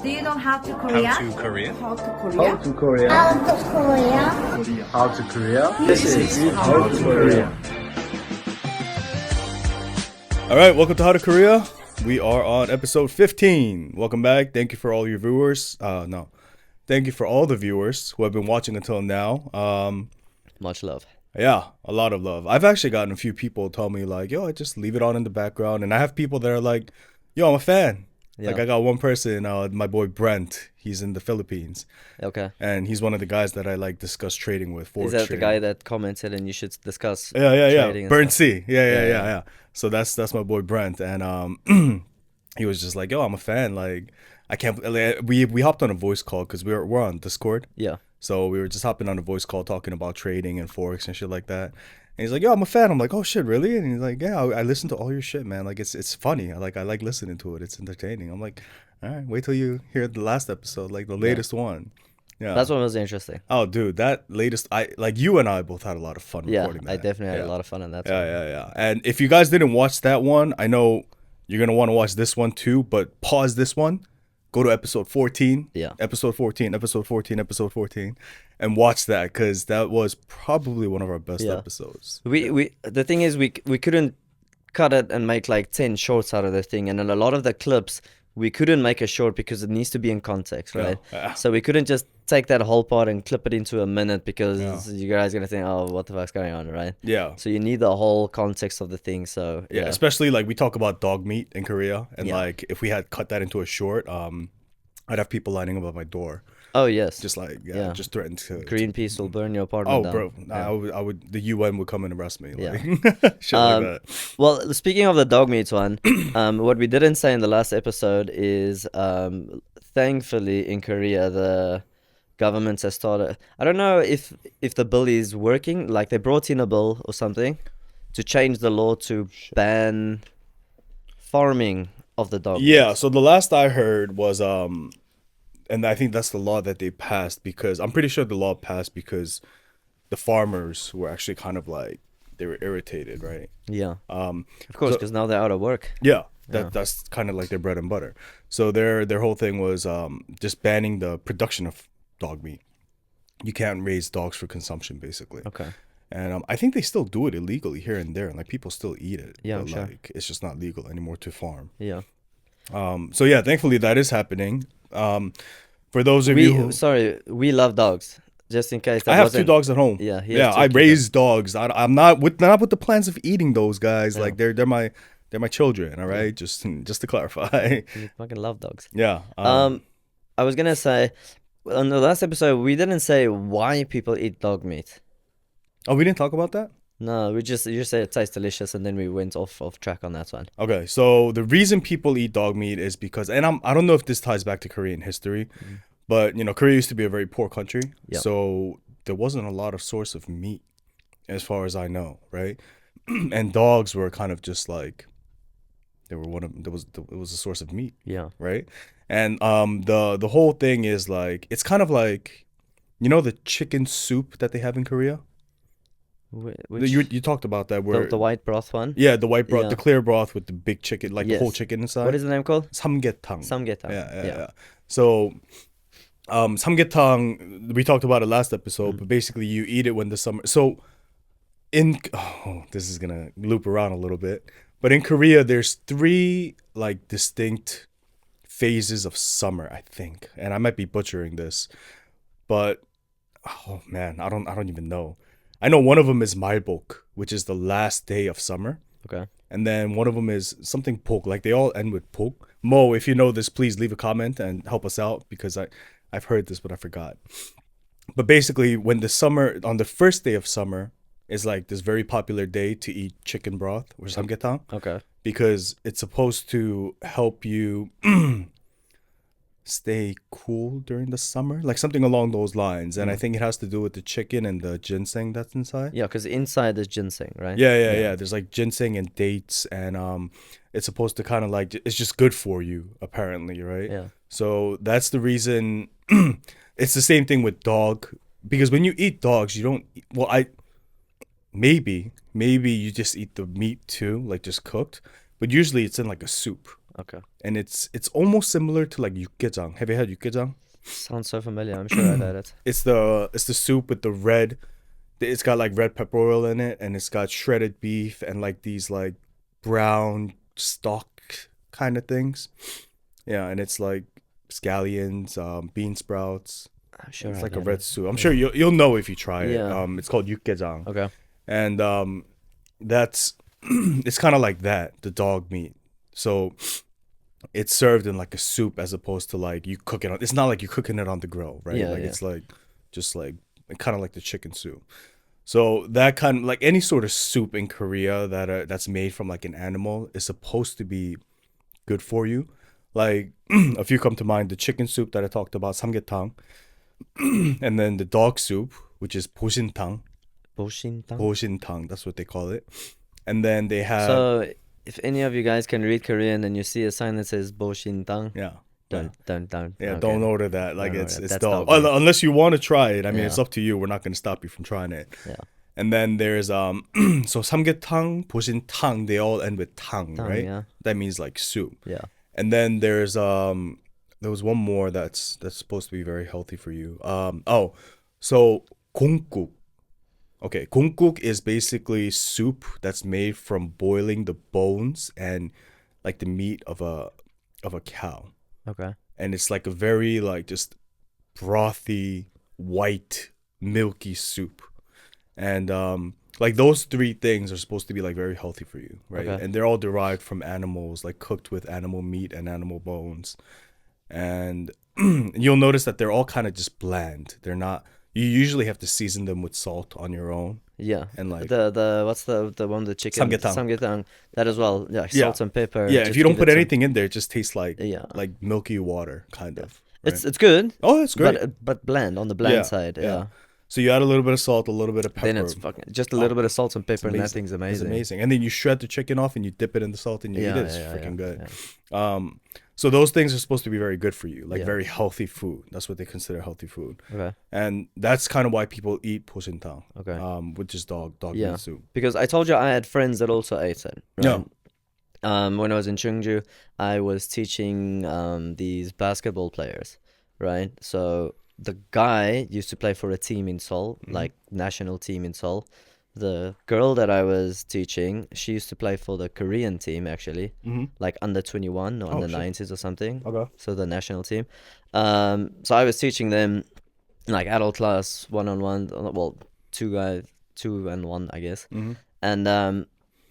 Do you know how to Korea? How to Korea? How to How Korea? to Korea? Out of Korea. How to Korea? This is How to Korea. All right, welcome to How to Korea. We are on episode 15. Welcome back. Thank you for all your viewers. Thank you for all the viewers who have been watching until now. Much love. Yeah, a lot of love. I've actually gotten a few people tell me like, yo, I just leave it on in the background. And I have people that are like, yo, I'm a fan. Yeah. Like I got one person, my boy Brent. He's in the Philippines. Okay. And he's one of the guys that I like discuss trading with. Forex Is that the trading. guy that commented and you should discuss Yeah. trading and Burnt stuff? C. Yeah. So that's my boy Brent, and he was just like, "Yo, I'm a fan. Like, I can't." Like, we hopped on a voice call because we're on Discord. Yeah. So we were just hopping on a voice call talking about trading and Forex and shit like that. And he's like, "Yo, I'm a fan." I'm like, "Oh shit, really?" And he's like, "Yeah, I listen to all your shit, man. Like, it's funny. I like listening to it. It's entertaining." I'm like, "All right, wait till you hear the last episode, like the latest one." Yeah. That's what was interesting. Oh, dude, that latest, you and I both had a lot of fun Yeah, recording that. I definitely had Yeah. a lot of fun on that. Yeah. And if you guys didn't watch that one, I know you're gonna want to watch this one too. But pause this one, go to episode 14. Yeah. Episode 14, and watch that because that was probably one of our best episodes. We the thing is we couldn't cut it and make like 10 shorts out of the thing, and in a lot of the clips we couldn't make a short because it needs to be in context, right? Yeah. So we couldn't just take that whole part and clip it into a minute because you guys are gonna think, oh, what the fuck's going on, right? Yeah. So you need the whole context of the thing. So Yeah, especially like we talk about dog meat in Korea, and Yeah. like if we had cut that into a short, I'd have people lining up at my door, Oh yes. just like Yeah. just threatening to. Greenpeace will burn your apartment Oh, down. bro, Yeah. I would. The UN would come and arrest me. Yeah. Like, shit like that. Well, speaking of the dog meat one, what we didn't say in the last episode is, thankfully in Korea, the government has started. I don't know if the bill is working. Like they brought in a bill or something to change the law to ban farming of the dog. Yeah. So the last I heard was and I think that's the law that they passed because I'm pretty sure the law passed because the farmers were actually kind of like they were irritated, right? Yeah. Of course, because now they're out of work. Yeah, that's kind of like their bread and butter. So their whole thing was just banning the production of dog meat. You can't raise dogs for consumption, basically. Okay. And I think they still do it illegally here and there, and like people still eat it. Yeah, but, I'm sure. like it's just not legal anymore to farm. Yeah. So yeah, thankfully that is happening. For those of you who, We love dogs. Just in case. I have 2 dogs at home. Yeah, he has 2 I kittens. raise dogs. I'm not with the plans of eating those guys. Yeah. Like they're my children. All right, just to clarify. We fucking love dogs. Yeah. I was gonna say, on the last episode, we didn't say why people eat dog meat. Oh, we didn't talk about that? No, you just said it tastes delicious, and then we went off track on that one. Okay, so the reason people eat dog meat is because, and I don't know if this ties back to Korean history, but Korea used to be a very poor country, Yeah. so there wasn't a lot of source of meat, as far as I know, right? And dogs were kind of just like they were it was a source of meat, Yeah. right? And the whole thing is like it's kind of like the chicken soup that they have in Korea. Which, You talked about that where the white broth one? yeah, the white broth, Yeah. the clear broth with the big chicken, like the whole Yes. chicken inside. What is the name called? Samgyetang. Samgyetang. Yeah. So, samgyetang, we talked about it last episode, but basically you eat it when the summer. So, this is gonna loop around a little bit, but in Korea, there's 3 like distinct phases of summer, I think, and I might be butchering this, but oh man, I don't even know. I know one of them is Malbok, which is the last day of summer. Okay. And then one of them is something pok. Like they all end with pok. Mo, if you know this, please leave a comment and help us out because I've heard this, but I forgot. But basically, when on the first day of summer is like this very popular day to eat chicken broth or samgyetang Okay. because it's supposed to help you stay cool during the summer, like something along those lines. And I think it has to do with the chicken and the ginseng that's inside. Yeah, because inside is ginseng, right? Yeah. There's like ginseng and dates, and it's supposed to kind of like it's just good for you, apparently, right? Yeah. So that's the reason. It's the same thing with dog, because when you eat dogs, you don't. Well, maybe you just eat the meat too, like just cooked, but usually it's in like a soup. Okay. and it's almost similar to like 육개장. Have you had 육개장? Sounds so familiar. I'm sure I've had it. It's the soup with the red. It's got like red pepper oil in it, and it's got shredded beef and like these like brown stock kind of things. Yeah, and it's like scallions, bean sprouts. I'm sure It's I've like a had red it. soup. I'm sure you'll know if you try it. Yeah. It's called 육개장. Okay. And that's it's kind of like that, the dog meat. So it's served in like a soup as opposed to like you cook it on. It's not like you're cooking it on the grill, right? Yeah, Like yeah. it's like just like kind of like the chicken soup. So that kind of like any sort of soup in Korea that's made from like an animal is supposed to be good for you. Like a few come to mind: the chicken soup that I talked about, samgyetang, and then the dog soup, which is 보신탕. 보신탕. 보신탕, that's what they call it. And then they have So, if any of you guys can read Korean and you see a sign that says 보신탕, yeah. don't. Yeah, Okay. don't order that. Like Don't it's order it. it's That's dog. dog meat. Unless you want to try it. I mean, Yeah. it's up to you. We're not going to stop you from trying it. Yeah. And then there's so samgyetang, 보신탕, they all end with tang, Tang, right? yeah. That means like soup. Yeah. And then there was one more that's supposed to be very healthy for you. So gongkuk. Okay, gongkuk is basically soup that's made from boiling the bones and like the meat of a cow. Okay. And it's like a very like just brothy, white, milky soup. And like those three things are supposed to be like very healthy for you, right? Okay. And they're all derived from animals, like cooked with animal meat and animal bones. And you'll notice that they're all kind of just bland. They're not. You usually have to season them with salt on your own. Yeah. And like the what's the one with the chicken? Samgyetang. Samgyetang. That as well. Yeah. Yeah. Salt and pepper. yeah, just if you don't give put it some- anything in there, it just tastes like Yeah. milky water, kind of. Right? It's good. Oh, it's great. But bland on the bland Yeah, side. yeah. Yeah. So you add a little bit of salt, a little bit of pepper. Then it's fucking just a little bit of salt and pepper, and that thing's It's amazing. amazing. And then you shred the chicken off and you dip it in the salt and you Yeah, eat it. It's yeah, freaking yeah, good. So those things are supposed to be very good for you, like Yeah. very healthy food. That's what they consider healthy food. Okay. And that's kind of why people eat 보신탕, Okay. which is dog Yeah. meat soup. Because I told you I had friends that also ate it. Right? Yeah. When I was in Chungju, I was teaching these basketball players, right? So the guy used to play for a team in Seoul, like national team in Seoul. The girl that I was teaching, she used to play for the Korean team actually, like under 21 or under shit. 90s or something. Okay. So the national team. So I was teaching them like adult class, 1-on-1, well, two and one, I guess. And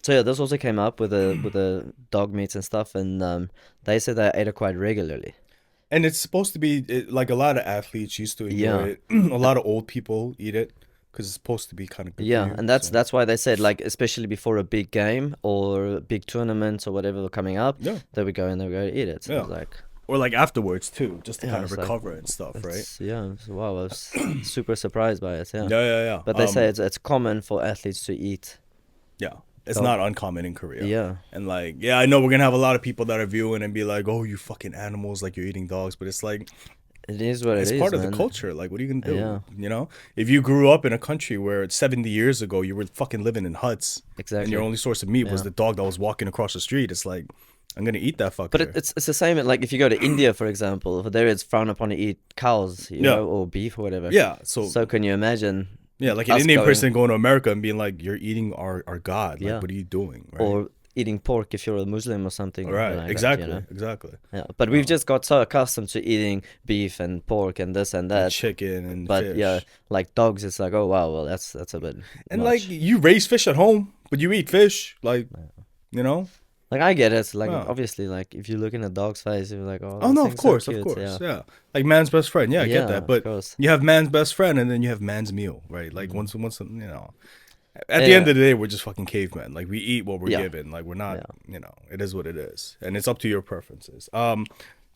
so yeah, this also came up with the dog meats and stuff, and they said they ate it quite regularly. And it's supposed to be like a lot of athletes used to enjoy it. A lot of old people eat it because it's supposed to be kind of good. Yeah, for you, and that's so. that's why they said, like, especially before a big game or big tournaments or whatever coming up, Yeah. they would go and they would go eat it. So Yeah. it was like, Or like afterwards too, just to Yeah, kind of it's like- recover and stuff, right? yeah, so, wow, I was super surprised by it. Yeah, Yeah. but they say it's common for athletes to eat. Yeah. It's Dog. not uncommon in Korea. Yeah. And like, yeah, I know we're gonna have a lot of people that are viewing and be like, "Oh, you fucking animals! Like you're eating dogs," but it's like It is what it's it is, part of man. the culture. Like, what are you gonna do? Yeah. You know, if you grew up in a country where 70 years ago you were fucking living in huts, and Exactly. your only source of meat was Yeah. the dog that was walking across the street, it's like, I'm gonna eat that fucker. But it's the same. Like if you go to India, for example, there it's frowned upon to eat cows, you Yeah. know, or beef or whatever. yeah. So So can you imagine? yeah, like an us Indian going- person going to America and being like, "You're eating our god. Like, Yeah. what are you doing?" Right. Or eating pork if you're a Muslim or something. right. like that, Exactly. you know? Exactly. Yeah, but we've just got so accustomed to eating beef and pork and this and that. Chicken and But fish. yeah, like dogs, it's like, oh wow, well that's a bit. And much. like you raise fish at home, but you eat fish, like you know. Like I get it. Like Yeah. obviously, like if you look in a dog's face, you're like, oh. Oh this no, of thing's so course, cute, yeah. Like man's best friend, yeah, I Yeah, get that. of But course. you have man's best friend, and then you have man's meal, right? Like once, you know. At the Yeah. end of the day, we're just fucking cavemen. Like we eat what we're Yeah. given. Like we're not, Yeah. you know. It is what it is, and it's up to your preferences.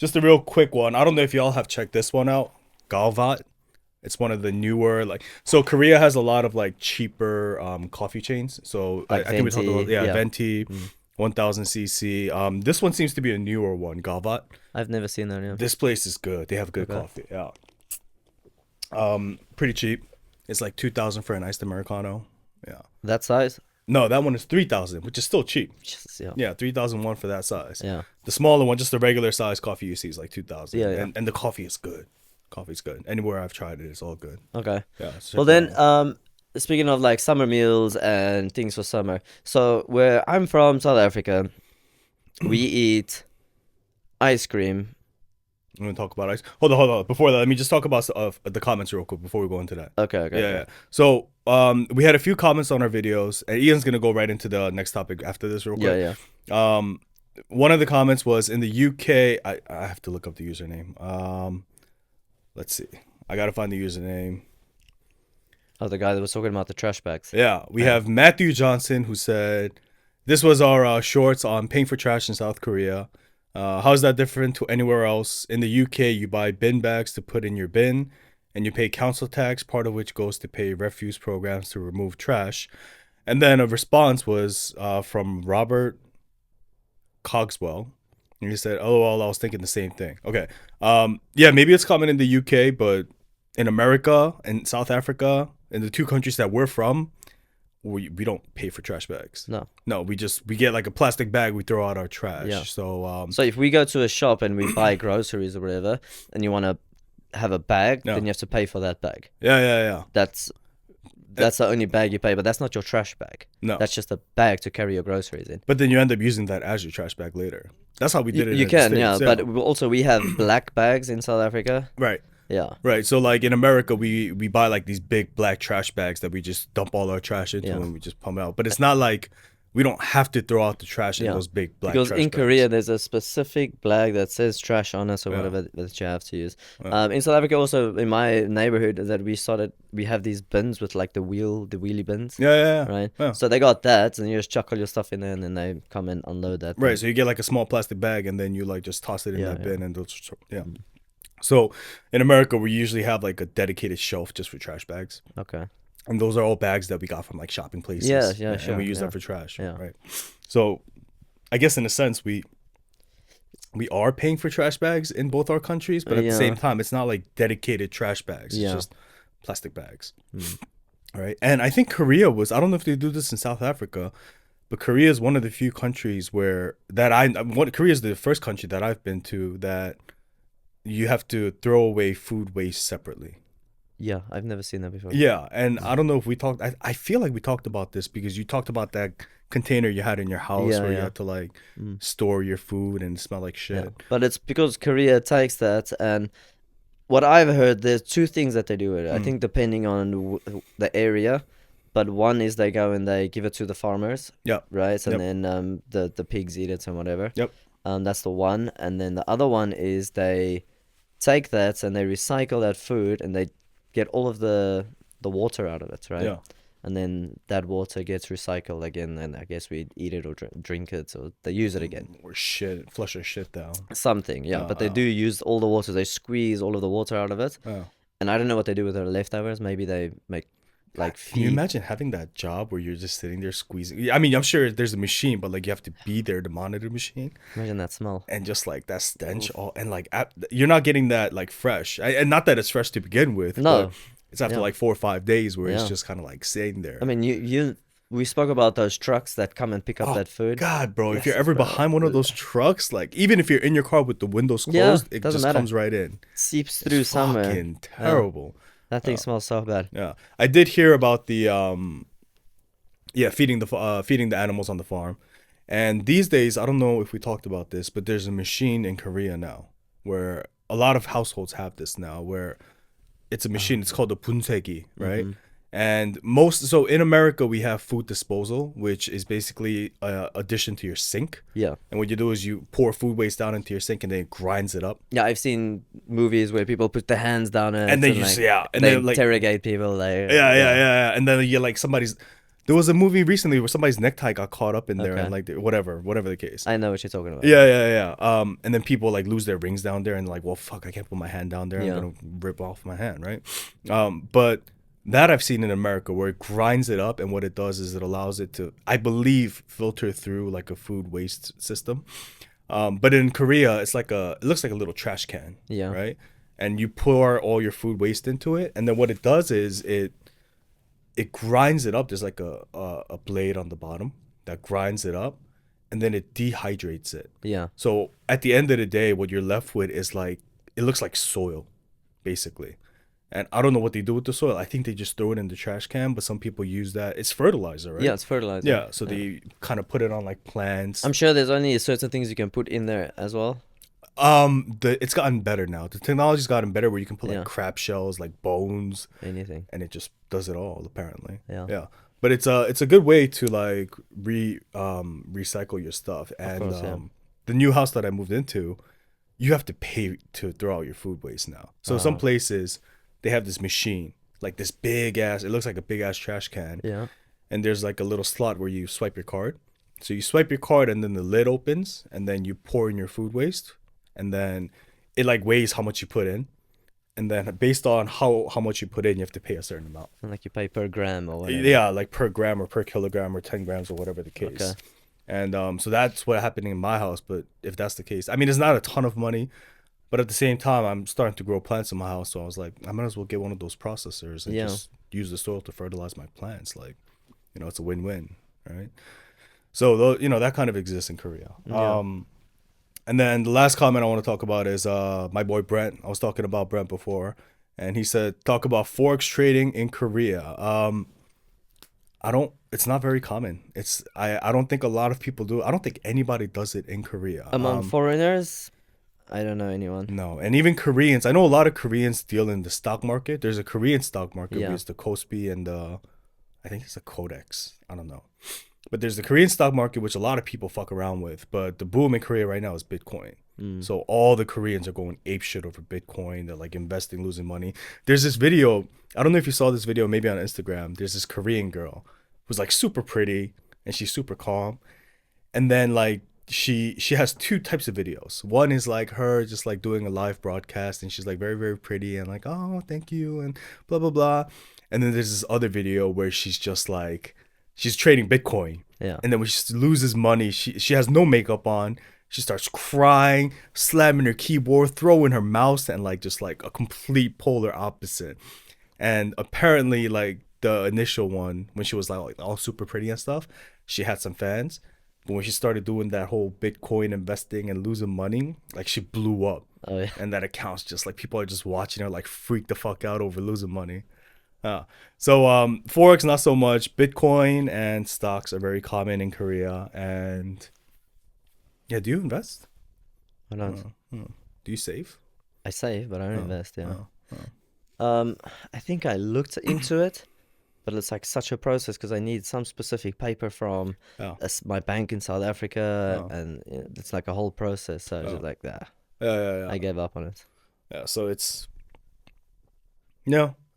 Just a real quick one. I don't know if y'all have checked this one out. Galvat. It's one of the newer so Korea has a lot of like cheaper coffee chains. So Like I think we talked about Venti, yeah. Venti, 1000 cc. This one seems to be a newer one, Galvat. I've never seen that. Yeah. This place is good. They have good Okay. coffee. Yeah. Pretty cheap. It's like 2,000 for an iced americano. Yeah. That size. No, that one is 3,000, which is still cheap. Yeah. Yeah, 3,001 for that size. Yeah. The smaller one, just the regular size coffee you see is like 2,000. Yeah, yeah. And the coffee is good. Coffee's good. Anywhere I've tried it, it's all good. Okay. Yeah. Well then, speaking of like summer meals and things for summer, so where I'm from, South Africa, we eat ice cream. I'm gonna talk about ice. Hold on. Before that, let me just talk about the comments real quick before we go into that. Okay. Yeah. So, we had a few comments on our videos, and Ian's gonna go right into the next topic after this real quick. Yeah. One of the comments was in the UK. I have to look up the username. Let's see. I gotta find the username. Oh, the guy that was talking about the trash bags. Yeah, we have Matthew Johnson who said, "This was our shorts on paying for trash in South Korea. How's that different to anywhere else? In the UK, you buy bin bags to put in your bin, and you pay council tax, part of which goes to pay refuse programs to remove trash." And then a response was from Robert Cogswell. And he said, "LOL, I was thinking the same thing." Okay. Yeah, maybe it's common in the UK, but in America and South Africa, in the two countries that we're from, we don't pay for trash bags. No, we get like a plastic bag, we throw out our trash. Yeah. So So if we go to a shop and we buy groceries or whatever, and you want to have a bag, then you have to pay for that bag. Yeah. That's the only bag you pay, but that's not your trash bag. No. That's just a bag to carry your groceries in. But then you end up using that as your trash bag later. That's how we did it. You in can, the yeah. States. But also we have black bags in South Africa. Right. Yeah. Right. So like in America, we buy like these big black trash bags that we just dump all our trash into and we just pump out. But it's not like we don't have to throw out the trash in those big black because trash in bags. Korea there's a specific bag that says trash on it or whatever that you have to use. In South Africa also in my neighborhood that we have these bins with like the wheelie bins. Yeah. Right. Yeah. So they got that and you just chuck all your stuff in there and then they come and unload that. Right. So you get like a small plastic bag and then you like just toss it in that bin and those. Yeah. Mm. So in America, we usually have like a dedicated shelf just for trash bags. Okay. And those are all bags that we got from like shopping places. Yeah, sure. And we use them for trash. Yeah. Right. So I guess in a sense we are paying for trash bags in both our countries, but at the same time it's not like dedicated trash bags. It's just plastic bags. All right. And I think Korea I don't know if they do this in South Africa, but Korea is one of the few countries Korea is the first country that I've been to that you have to throw away food waste separately. Yeah, I've never seen that before. Yeah, and I don't know if we talked. I feel like we talked about this because you talked about that container you had in your house where you had to like store your food and smell like shit. Yeah. But it's because Korea takes that, and what I've heard, there's two things that they do with it. I think depending on the area, but one is they go and they give it to the farmers. Yeah. Right, and then the pigs eat it and whatever. Yep. That's the one, and then the other one is they take that and they recycle that food and they get all of the water out of it, right? Yeah. And then that water gets recycled again, and I guess we eat it or drink it, or they use it again. Or flush our shit down. Something, yeah. But they do use all the water. They squeeze all of the water out of it. Oh. And I don't know what they do with their leftovers. Maybe they make like feed. Can you imagine having that job where you're just sitting there squeezing? I mean, I'm sure there's a machine, but like you have to be there to monitor the machine. Imagine that smell. And just like that stench, and like you're not getting that like fresh. And not that it's fresh to begin with. No. But it's after like 4 or 5 days where it's just kind of like sitting there. I mean, we spoke about those trucks that come and pick up that food. God, bro, if you're ever behind one of those trucks, like even if you're in your car with the windows closed, it doesn't just matter. comes right in. Seeps through somewhere. Fucking terrible. That thing smells so bad. Yeah, I did hear about the feeding the animals on the farm, and these days I don't know if we talked about this, but there's a machine in Korea now where a lot of households have this now, where it's a machine. It's called a bunsegi, right? And so in America we have food disposal, which is basically a addition to your sink. Yeah. And what you do is you pour food waste down into your sink and then it grinds it up. Yeah, I've seen movies where people put their hands down it And then they interrogate people. Like, yeah. And then you're like there was a movie recently where somebody's necktie got caught up in there and like whatever the case. I know what you're talking about. Yeah. And then people like lose their rings down there and like, well, fuck, I can't put my hand down there. I'm gonna rip off my hand, right? But that I've seen in America where it grinds it up, and what it does is it allows it to, I believe, filter through like a food waste system. But in Korea, it looks like a little trash can, right? And you pour all your food waste into it, and then what it does is it grinds it up. There's like a blade on the bottom that grinds it up, and then it dehydrates it. Yeah. So at the end of the day, what you're left with is like, it looks like soil, basically. And I don't know what they do with the soil. I think they just throw it in the trash can, but some people use that. It's fertilizer, right? Yeah, it's fertilizer. Yeah, so they kind of put it on like plants. I'm sure there's only certain things you can put in there as well. It's gotten better now. The technology's gotten better where you can put like Yeah. crab shells, like bones, Anything. and it just does it all apparently. Yeah. Yeah. But it's a good way to like recycle your stuff. And course, yeah. the new house that I moved into, you have to pay to throw out your food waste now. So some places they have this machine, like this big ass, it looks like a big ass trash can. Yeah. And there's like a little slot where you swipe your card. So you swipe your card and then the lid opens and then you pour in your food waste and then it like weighs how much you put in. And then based on how much you put in, you have to pay a certain amount. And like you pay per gram or whatever. Yeah, like per gram or per kilogram or 10 grams or whatever the case. Okay. And so that's what happened in my house. But if that's the case, I mean, it's not a ton of money, but at the same time, I'm starting to grow plants in my house. So I was like, I might as well get one of those processors and Yeah. just use the soil to fertilize my plants. Like, it's a win-win, right? So, that kind of exists in Korea. Yeah. And then the last comment I want to talk about is my boy Brent. I was talking about Brent before, and he said, talk about Forex trading in Korea. It's not very common. I don't think a lot of people do it. I don't think anybody does it in Korea. Among foreigners, I don't know anyone. No, and even Koreans. I know a lot of Koreans deal in the stock market. There's a Korean stock market, Yeah. which is the Kospi and I think it's the Codex. I don't know. But there's the Korean stock market, which a lot of people fuck around with. But the boom in Korea right now is Bitcoin. So all the Koreans are going ape shit over Bitcoin. They're like investing, losing money. There's this video. I don't know if you saw this video, maybe on Instagram. There's this Korean girl who's like super pretty and she's super calm. And then like she has two types of videos. One is like her just like doing a live broadcast and she's like very, very pretty and like, oh, thank you and blah, blah, blah. And then there's this other video where she's just like, she's trading Bitcoin. Yeah. And then when she loses money, she has no makeup on. She starts crying, slamming her keyboard, throwing her mouse, and like just like a complete polar opposite. And apparently, like the initial one, when she was like all super pretty and stuff, she had some fans. But when she started doing that whole Bitcoin investing and losing money, like she blew up. Oh yeah. And that account's just like people are just watching her like freak the fuck out over losing money. So Forex not so much. Bitcoin and stocks are very common in Korea. And yeah, do you invest? I don't. Do you save? I save, but I don't invest. Yeah. oh. I think I looked into it, but it's like such a process because I need some specific paper from Oh. my bank in South Africa, Oh. and it's like a whole process. So it's just like that. Yeah. I gave up on it. Yeah, so it's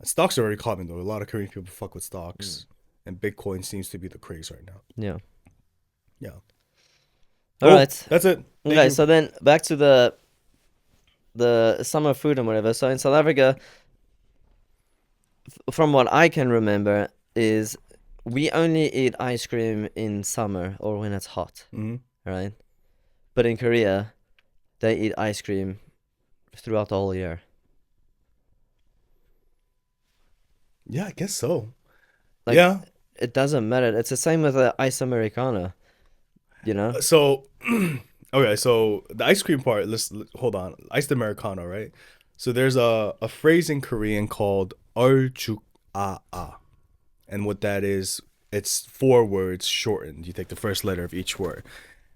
stocks are very common though. A lot of Korean people fuck with stocks, and Bitcoin seems to be the craze right now. Yeah. Yeah. All right. That's it. Thank Okay, you. so then back to the summer food and whatever. So in South Africa, from what I can remember, is we only eat ice cream in summer or when it's hot, Mhm. right? But in Korea, they eat ice cream throughout the whole year. Yeah, I guess so. Like, Yeah. It doesn't matter. It's the same with the ice americano, you know? So, okay, so the ice cream part, hold on. Iced Americano, right? So there's a phrase in Korean called 얼죽아아. And what that is, it's 4 words shortened. You take the first letter of each word.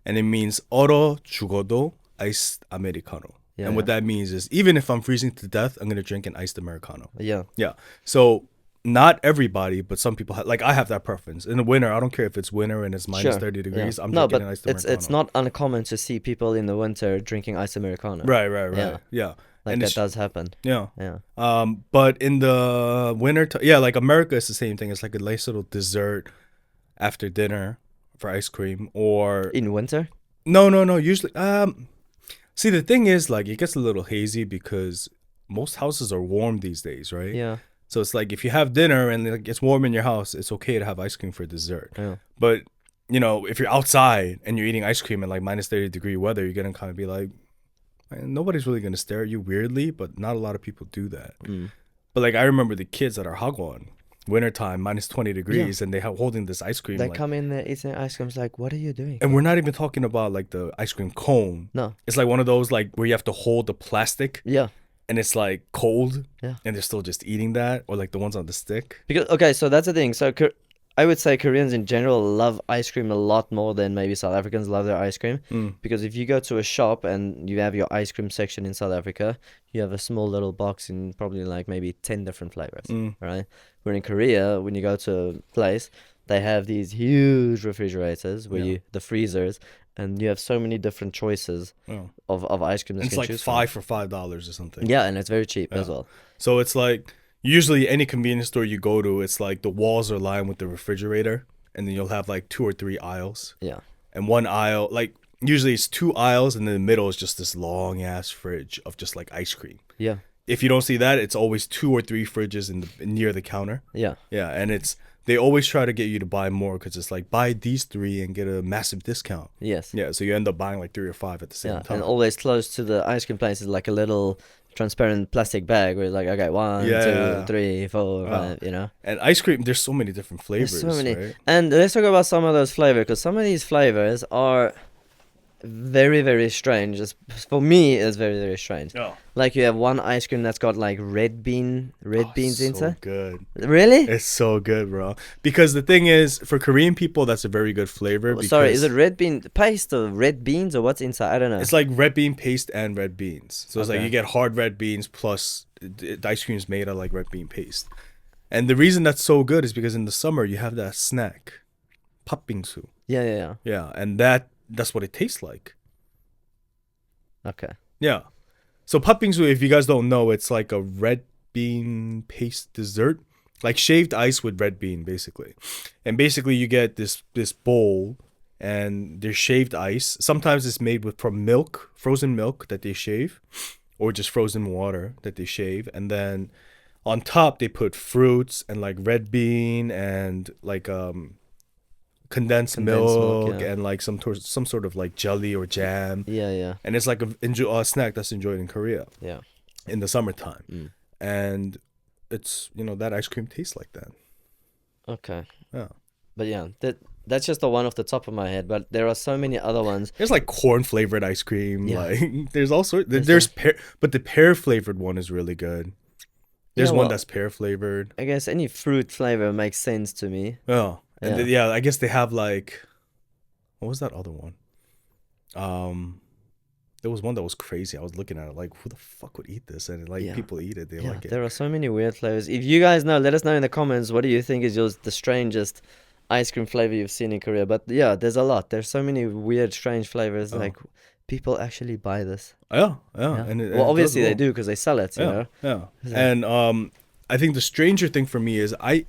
And it means 얼어 죽어도 iced Americano. Yeah, and what that means is even if I'm freezing to death, I'm going to drink an iced Americano. Yeah. Yeah. So not everybody, but some people like I have that preference. In the winter, I don't care if it's winter and it's minus Sure. 30 degrees. Yeah. I'm no, drinking but an iced it's Americano. not uncommon to see people in the winter drinking ice americano. Right. Yeah. Yeah. Like and that it's, does happen. yeah. Yeah. But in the winter, like America is the same thing. It's like a nice little dessert after dinner for ice cream or In winter? no. Usually, see the thing is like it gets a little hazy because most houses are warm these days, right? Yeah. So it's like if you have dinner and like, it's warm in your house, it's okay to have ice cream for dessert. Yeah. But if you're outside and you're eating ice cream in like minus 30-degree weather, you're gonna kind of be like, man, nobody's really gonna stare at you weirdly, but not a lot of people do that. But like I remember the kids at our hagwon, wintertime, minus 20 degrees, and they have holding this ice cream. They like, come in there eating ice cream. It's like, what are you doing? and we're not even talking about like the ice cream cone. No. It's like one of those like where you have to hold the plastic Yeah. and it's like cold. Yeah. And they're still just eating that, or like the ones on the stick. Because okay, so that's the thing. So I would say Koreans in general love ice cream a lot more than maybe South Africans love their ice cream. Because if you go to a shop and you have your ice cream section in South Africa, you have a small little box in probably like maybe 10 different flavors, right? Where in Korea, when you go to a place, they have these huge refrigerators where the freezers, and you have so many different choices of ice cream. And it's like $5 for $5 or something. Yeah, and it's very cheap as well. So it's like usually any convenience store you go to, it's like the walls are lined with the refrigerator, and then you'll have like 2 or 3 aisles. Yeah. And one aisle, like usually it's 2 aisles, and in the middle is just this long ass fridge of just like ice cream. Yeah. If you don't see that, it's always 2 or 3 fridges near the counter. Yeah. Yeah, and they always try to get you to buy more because it's like buy these 3 and get a massive discount. Yes. Yeah, so you end up buying like 3 or 5 at the same time. And always close to the ice cream place is like a little transparent plastic bag where it's like, okay, 1, 2, 3, 4, 5, you know. And ice cream, there's so many different flavors. There's so many. Right? And let's talk about some of those flavors, because some of these flavors are very, very strange. For me, it's very, very strange. Oh. Like you have one ice cream that's got like red beans inside. So good. Really? It's so good, bro. Because the thing is, for Korean people, that's a very good flavor. Sorry, is it red bean paste or red beans or what's inside? I don't know. It's like red bean paste and red beans. So it's like Okay. you get hard red beans plus the ice cream is made of like red bean paste. And the reason that's so good is because in the summer you have that snack, 팥빙수. Yeah. Yeah, and that's what it tastes like. Okay. Yeah. So 팥빙수, if you guys don't know, it's like a red bean paste dessert, like shaved ice with red bean, basically. And basically, you get this bowl, and there's shaved ice. Sometimes it's made from milk, frozen milk that they shave, or just frozen water that they shave, and then on top they put fruits and like red bean and like condensed milk yeah. and like some sort of like jelly or jam. Yeah. And it's like a snack that's enjoyed in Korea Yeah. in the summertime. And it's, that ice cream tastes like that. Okay. Yeah. But yeah, that's just the one off the top of my head. But there are so many other ones. There's like corn flavored ice cream. Yeah. Like there's all sorts. But the pear flavored one is really good. There's one that's pear flavored. I guess any fruit flavor makes sense to me. Oh. And Yeah. I guess they have like, what was that other one? There was one that was crazy. I was looking at it like, who the fuck would eat this? And like people eat it. They like it. There are so many weird flavors. If you guys know, let us know in the comments. What do you think is the strangest ice cream flavor you've seen in Korea? But yeah, there's a lot. There's so many weird, strange flavors. Like people actually buy this. Yeah. And obviously they do because they sell it. You know. Yeah. And I think the stranger thing for me is I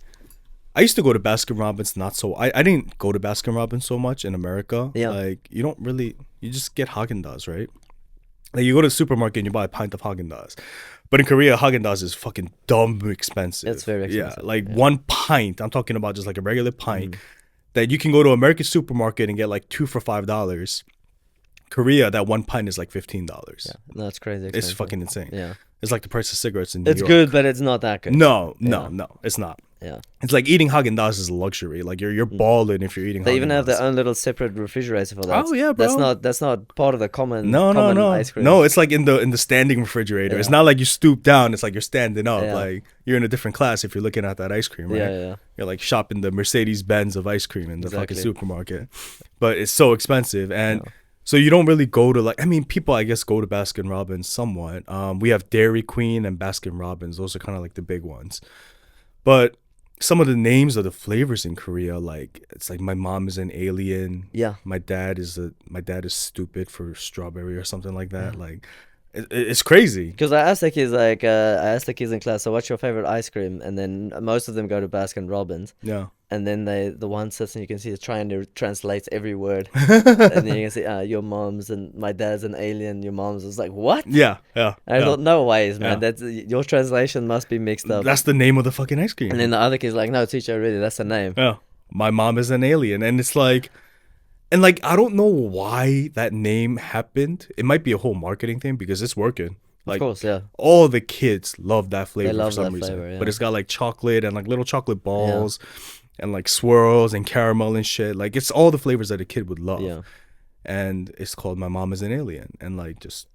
used to go to Baskin Robbins, I didn't go to Baskin Robbins so much in America. Yeah. Like you just get Haagen-Dazs, right? Like you go to the supermarket and you buy a pint of Haagen-Dazs. But in Korea, Haagen-Dazs is fucking dumb expensive. It's very expensive. Yeah, like one pint, I'm talking about just like a regular pint, that you can go to American supermarket and get like 2 for $5. Korea, that one pint is like $15. Yeah, no, it's crazy expensive. It's fucking insane. Yeah. It's like the price of cigarettes in New It's York. good, but it's not that good. No, it's not. Yeah. It's like eating Haagen-Dazs is a luxury. Like you're balling if you're eating They Haagen-Dazs. even have their own little separate refrigerator for that. Oh, yeah, bro. That's not part of the common No. ice cream. No, it's like in the standing refrigerator. It's not like you stoop down. It's like you're standing up. Yeah. Like you're in a different class if you're looking at that ice cream, right? Yeah. You're like shopping the Mercedes-Benz of ice cream in the Exactly. fucking supermarket. But it's so expensive. And so you don't really go to people, I guess, go to Baskin Robbins somewhat. We have Dairy Queen and Baskin Robbins. Those are kind of like the big ones. But some of the names of the flavors in Korea, like it's like my mom is an alien. Yeah. My dad is stupid for strawberry or something like that. Like it's crazy. Because I asked the kids in class, so what's your favorite ice cream? And then most of them go to Baskin Robbins. Yeah. And then the one sits and you can see it's trying to translate every word. And then you can see your mom's and my dad's an alien. Your mom's is like, what? Yeah. I thought, no ways, man. Yeah. That's your translation must be mixed up. That's the name of the fucking ice cream. And then the other kid's like, no, teacher, really, that's the name. Yeah. My mom is an alien. And it's like, I don't know why that name happened. It might be a whole marketing thing because it's working. Of course, yeah. all the kids love that flavor love for some that reason. flavor, But yeah. it's got like chocolate and like little chocolate balls and like swirls and caramel and shit. Like it's all the flavors that a kid would love. Yeah. And it's called My Mom is an Alien, and like just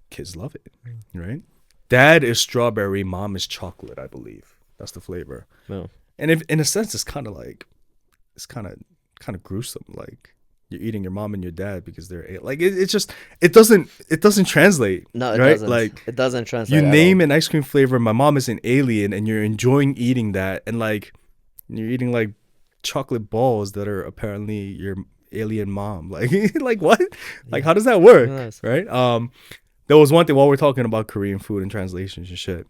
kids love it, right? Dad is strawberry, mom is chocolate, I believe. That's the flavor. Yeah. And if in a sense it's kind of like it's kind of gruesome, like you're eating your mom and your dad because they're like it's just it doesn't translate. No, it right? doesn't. Like It doesn't translate. you at name all. an ice cream flavor, my mom is an alien, and you're enjoying eating that, and like you're eating like chocolate balls that are apparently your alien mom. Like like what? Like how does that work? Nice. Right? There was one thing while we're talking about Korean food and translations and shit.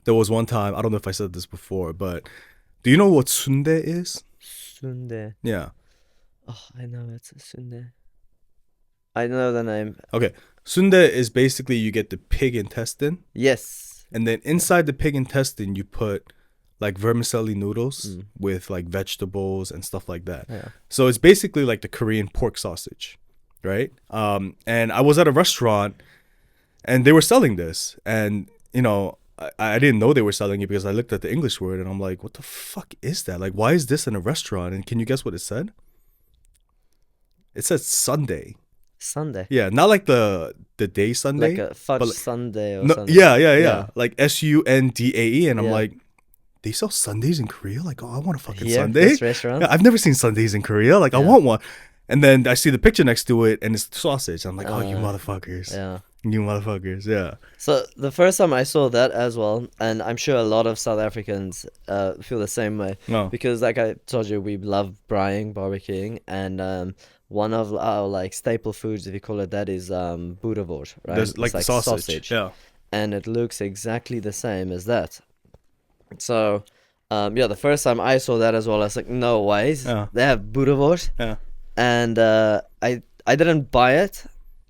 There was one time, I don't know if I said this before, but do you know what Soondae is? Soondae. Yeah. Oh, I know it's a Soondae. I know the name. Okay. Soondae is basically you get the pig intestine, Yes. and then inside the pig intestine you put like vermicelli noodles with like vegetables and stuff like that. Yeah. So it's basically like the Korean pork sausage, right? And I was at a restaurant and they were selling this, and you know, I didn't know they were selling it because I looked at the English word and I'm like, what the fuck is that? Like, why is this in a restaurant? And can you guess what it said? It said Sunday. Sunday. Yeah, not like the day Sunday. Like a fudge but like- Sunday or No, something. yeah. Yeah. Like Sundae, and I'm Yeah. like, they sell Sundays in Korea? Like, oh, I want a fucking Here, Sunday. this restaurant. Yeah, I've never seen Sundays in Korea. Like, I Yeah. want one. And then I see the picture next to it, and it's sausage. I'm like, oh, you motherfuckers. Yeah. You motherfuckers, yeah. So the first time I saw that as well, and I'm sure a lot of South Africans feel the same way, No. because like I told you, we love braaiing, barbecuing, and one of our like staple foods, if you call it that, is boerewors, right? There's like It's the sausage. Yeah. and it looks exactly the same as that. So, yeah, the first time I saw that as well, I was like, no ways, Yeah. they have boerewors, Yeah. and I didn't buy it,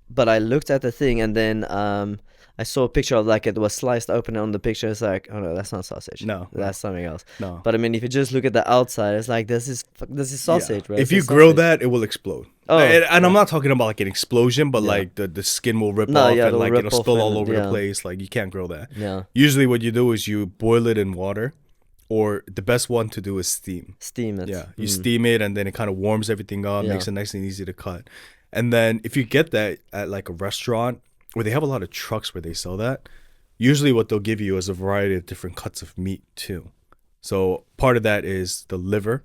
but I looked at the thing, and then I saw a picture of like it was sliced open on the picture. It's like, oh no, that's not sausage. No, That's something else. No. But I mean, if you just look at the outside, it's like this is sausage, Yeah. right? If This you is grill sausage. that, it will explode. Oh, and I'm not talking about like an explosion, but Yeah. like the skin will rip No, off yeah, and it'll like rip it'll off spill all and- over the yeah. place. Like you can't grill that. Yeah, Usually what you do is you boil it in water, or the best one to do is steam. steam it. Yeah, you steam it and then it kind of warms everything up, Yeah. makes it nice and easy to cut. And then if you get that at like a restaurant where they have a lot of trucks where they sell that, usually what they'll give you is a variety of different cuts of meat too. So part of that is the liver,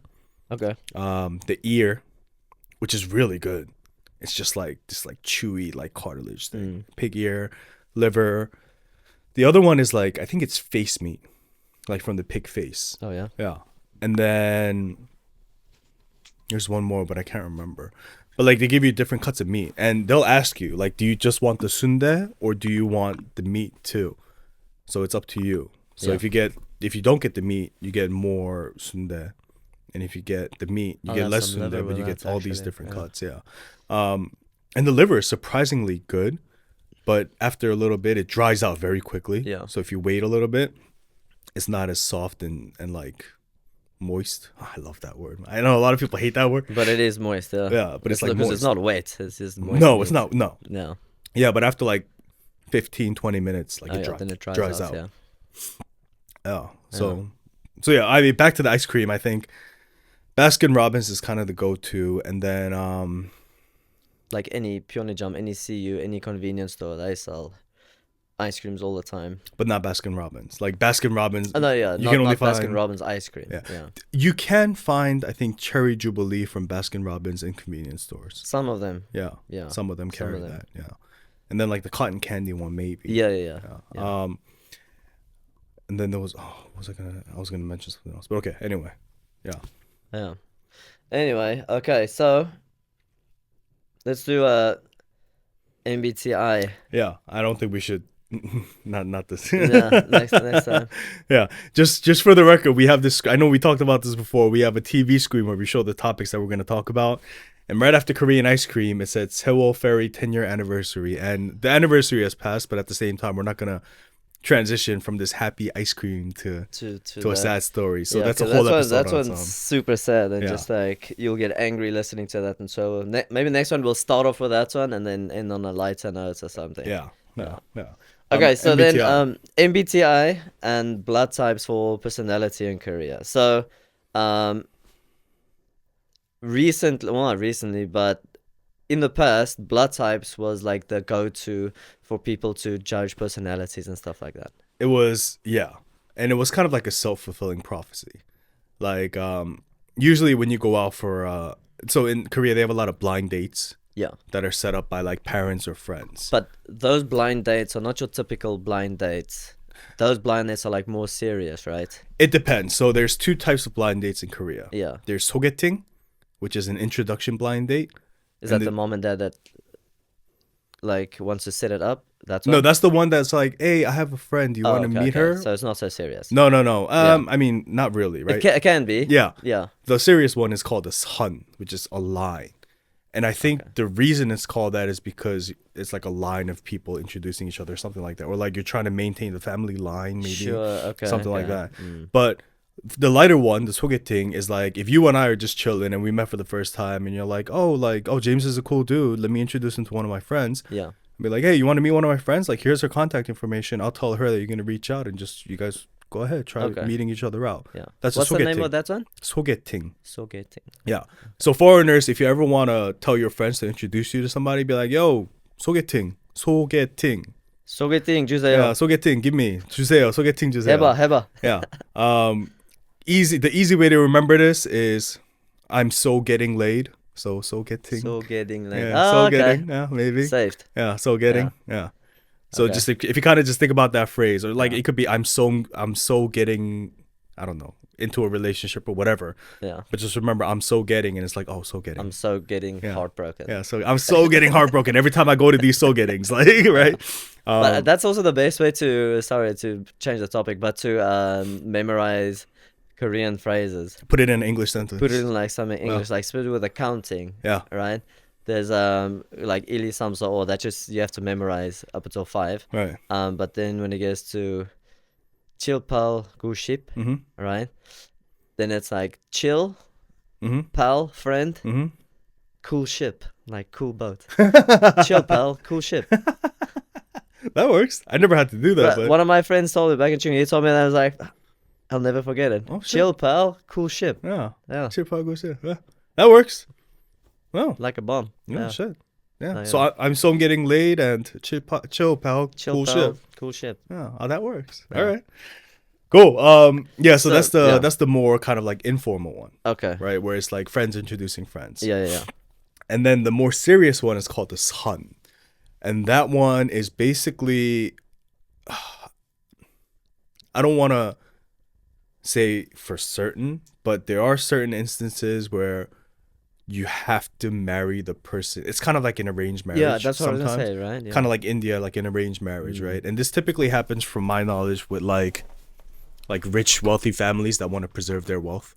Okay. the ear, which is really good. It's just like chewy like cartilage thing. Pig ear, liver. The other one is like I think it's face meat, like from the pig face. Oh yeah. Yeah. And then there's one more, but I can't remember. But like they give you different cuts of meat, and they'll ask you like, do you just want the sundae or do you want the meat too? So it's up to you. So Yeah. if you don't get the meat, you get more sundae, and if you get the meat, you Oh, get that's less some sundae, liver but you with get that, all these actually. different Yeah. cuts. Yeah. And the liver is surprisingly good, but after a little bit, it dries out very quickly. Yeah. So if you wait a little bit, it's not as soft and like moist. Oh, I love that word. I know a lot of people hate that word. But it is moist. Yeah, but it's like because moist. it's not wet. It's just moist. No, it's not. No. No. Yeah, but after like 15, 20 minutes, like Oh, it, yeah, then it dries out. Yeah. Yeah. So yeah, I mean, back to the ice cream. I think Baskin Robbins is kind of the go-to, and then Like any Pyeongjam, any CU, any convenience store, they sell ice creams all the time. but not Baskin Robbins. Like Baskin Robbins, Oh no, yeah, you not, can only not Baskin find Robbins ice cream. Yeah. Yeah. you can find I think Cherry Jubilee from Baskin Robbins in convenience stores. Some of them. Yeah, Yeah. some of them Some carry of them. that. Yeah, and then like the cotton candy one maybe. Yeah, yeah, Yeah. yeah. And then there was I was gonna mention something else, but okay. Anyway, yeah. Yeah. Anyway, okay, so let's do a MBTI. Yeah, I don't think we should. Not this. Yeah, next time. Yeah, just for the record, we have this. I know we talked about this before. We have a TV screen where we show the topics that we're going to talk about, and right after Korean ice cream, it said Sewol Ferry 10-year anniversary, and the anniversary has passed, but at the same time, we're not gonna transition from this happy ice cream to To a that. sad story. So Yeah, that's a 'cause whole one- episode. That's on one's its own. super sad, and Yeah. just like you'll get angry listening to that, and so maybe next one we'll start off with that one, and then end on a lighter note or something. Yeah. Okay, so then MBTI. MBTI and blood types for personality in Korea. So recently, well, not recently, but in the past, blood types was like the go-to for people to judge personalities and stuff like that. It was, yeah. And it was kind of like a self-fulfilling prophecy. Like, usually when you go out for, so in Korea, they have a lot of blind dates Yeah. that are set up by like parents or friends. But those blind dates are not your typical blind dates. Those blind dates are like more serious, right? It depends. So there's two types of blind dates in Korea. Yeah. There's sogeting, which is an introduction blind date. Is And that the mom and dad that like wants to set it up? That's No, one? that's the one that's like, hey, I have a friend. Do you Oh, want to okay, meet okay. her? So it's not so serious. No, no, no. Yeah. I mean, not really, right? It can be. Yeah. Yeah. The serious one is called a sun, which is a line. And I think the reason it's called that is because it's like a line of people introducing each other, something like that. Or like you're trying to maintain the family line, maybe. Sure. Okay. Something like okay. that. But the lighter one, the sogeting, is like if you and I are just chilling and we met for the first time and you're like, oh, James is a cool dude. Let me introduce him to one of my friends. Yeah. Be like, hey, you want to meet one of my friends? Like, here's her contact information. I'll tell her that you're going to reach out and just, you guys go ahead, try Okay. meeting each other out. Yeah. That's What's a the name sogeting. of that one? Sogeting. Sogeting. Yeah. So foreigners, if you ever want to tell your friends to introduce you to somebody, be like, yo, sogeting. Sogeting. 소개팅 Yeah, 주세요. sogeting. Give me. 주세요. sogeting 주세요. 해봐. Yeah. The easy way to remember this is I'm so getting laid. So getting. 소개팅 later. Yeah, Oh, so okay. getting. Yeah, maybe. Saved. Yeah, so getting. Yeah. So Okay. just if you kind of just think about that phrase, or like it could be I'm so getting, I don't know, into a relationship or whatever. Yeah. But just remember I'm so getting, and it's like, oh, so getting. I'm so getting Yeah. heartbroken. Yeah, so I'm so getting heartbroken every time I go to these so gettings, like, right? But that's also the best way to, sorry to change the topic, but to memorize Korean phrases. Put it in an English sentence. Put it in like something English, like especially with accounting. Yeah. Right? There's like ili samsa or that just you have to memorize up until 5. Right. But then when it gets to chill pal guship, right? Then it's like chill, pal, friend, cool ship, like cool boat. Chill pal, cool ship. That works. I never had to do that, But but one of my friends told me back in Chung, he told me that I was like, I'll never forget it. Oh, shit. Chill pal, cool ship. yeah. Yeah. Chill, pal, go shit. Yeah. That works. Well, Like a bomb. yeah, shit. Yeah. Oh, So yeah. I'm so getting laid and chill, pal, Chill cool pal, shit. cool ship. Yeah, that works. Yeah. All right. Cool. Yeah, so So, that's the more kind of like informal one, Okay. right? Where it's like friends introducing friends. Yeah. And then the more serious one is called the sun. And that one is basically I don't want to say for certain, but there are certain instances where you have to marry the person. It's kind of like an arranged marriage. Yeah, that's what I was sometimes. gonna say, right? Yeah. Kind of like India, like an arranged marriage, right? And this typically happens, from my knowledge, with like rich, wealthy families that want to preserve their wealth.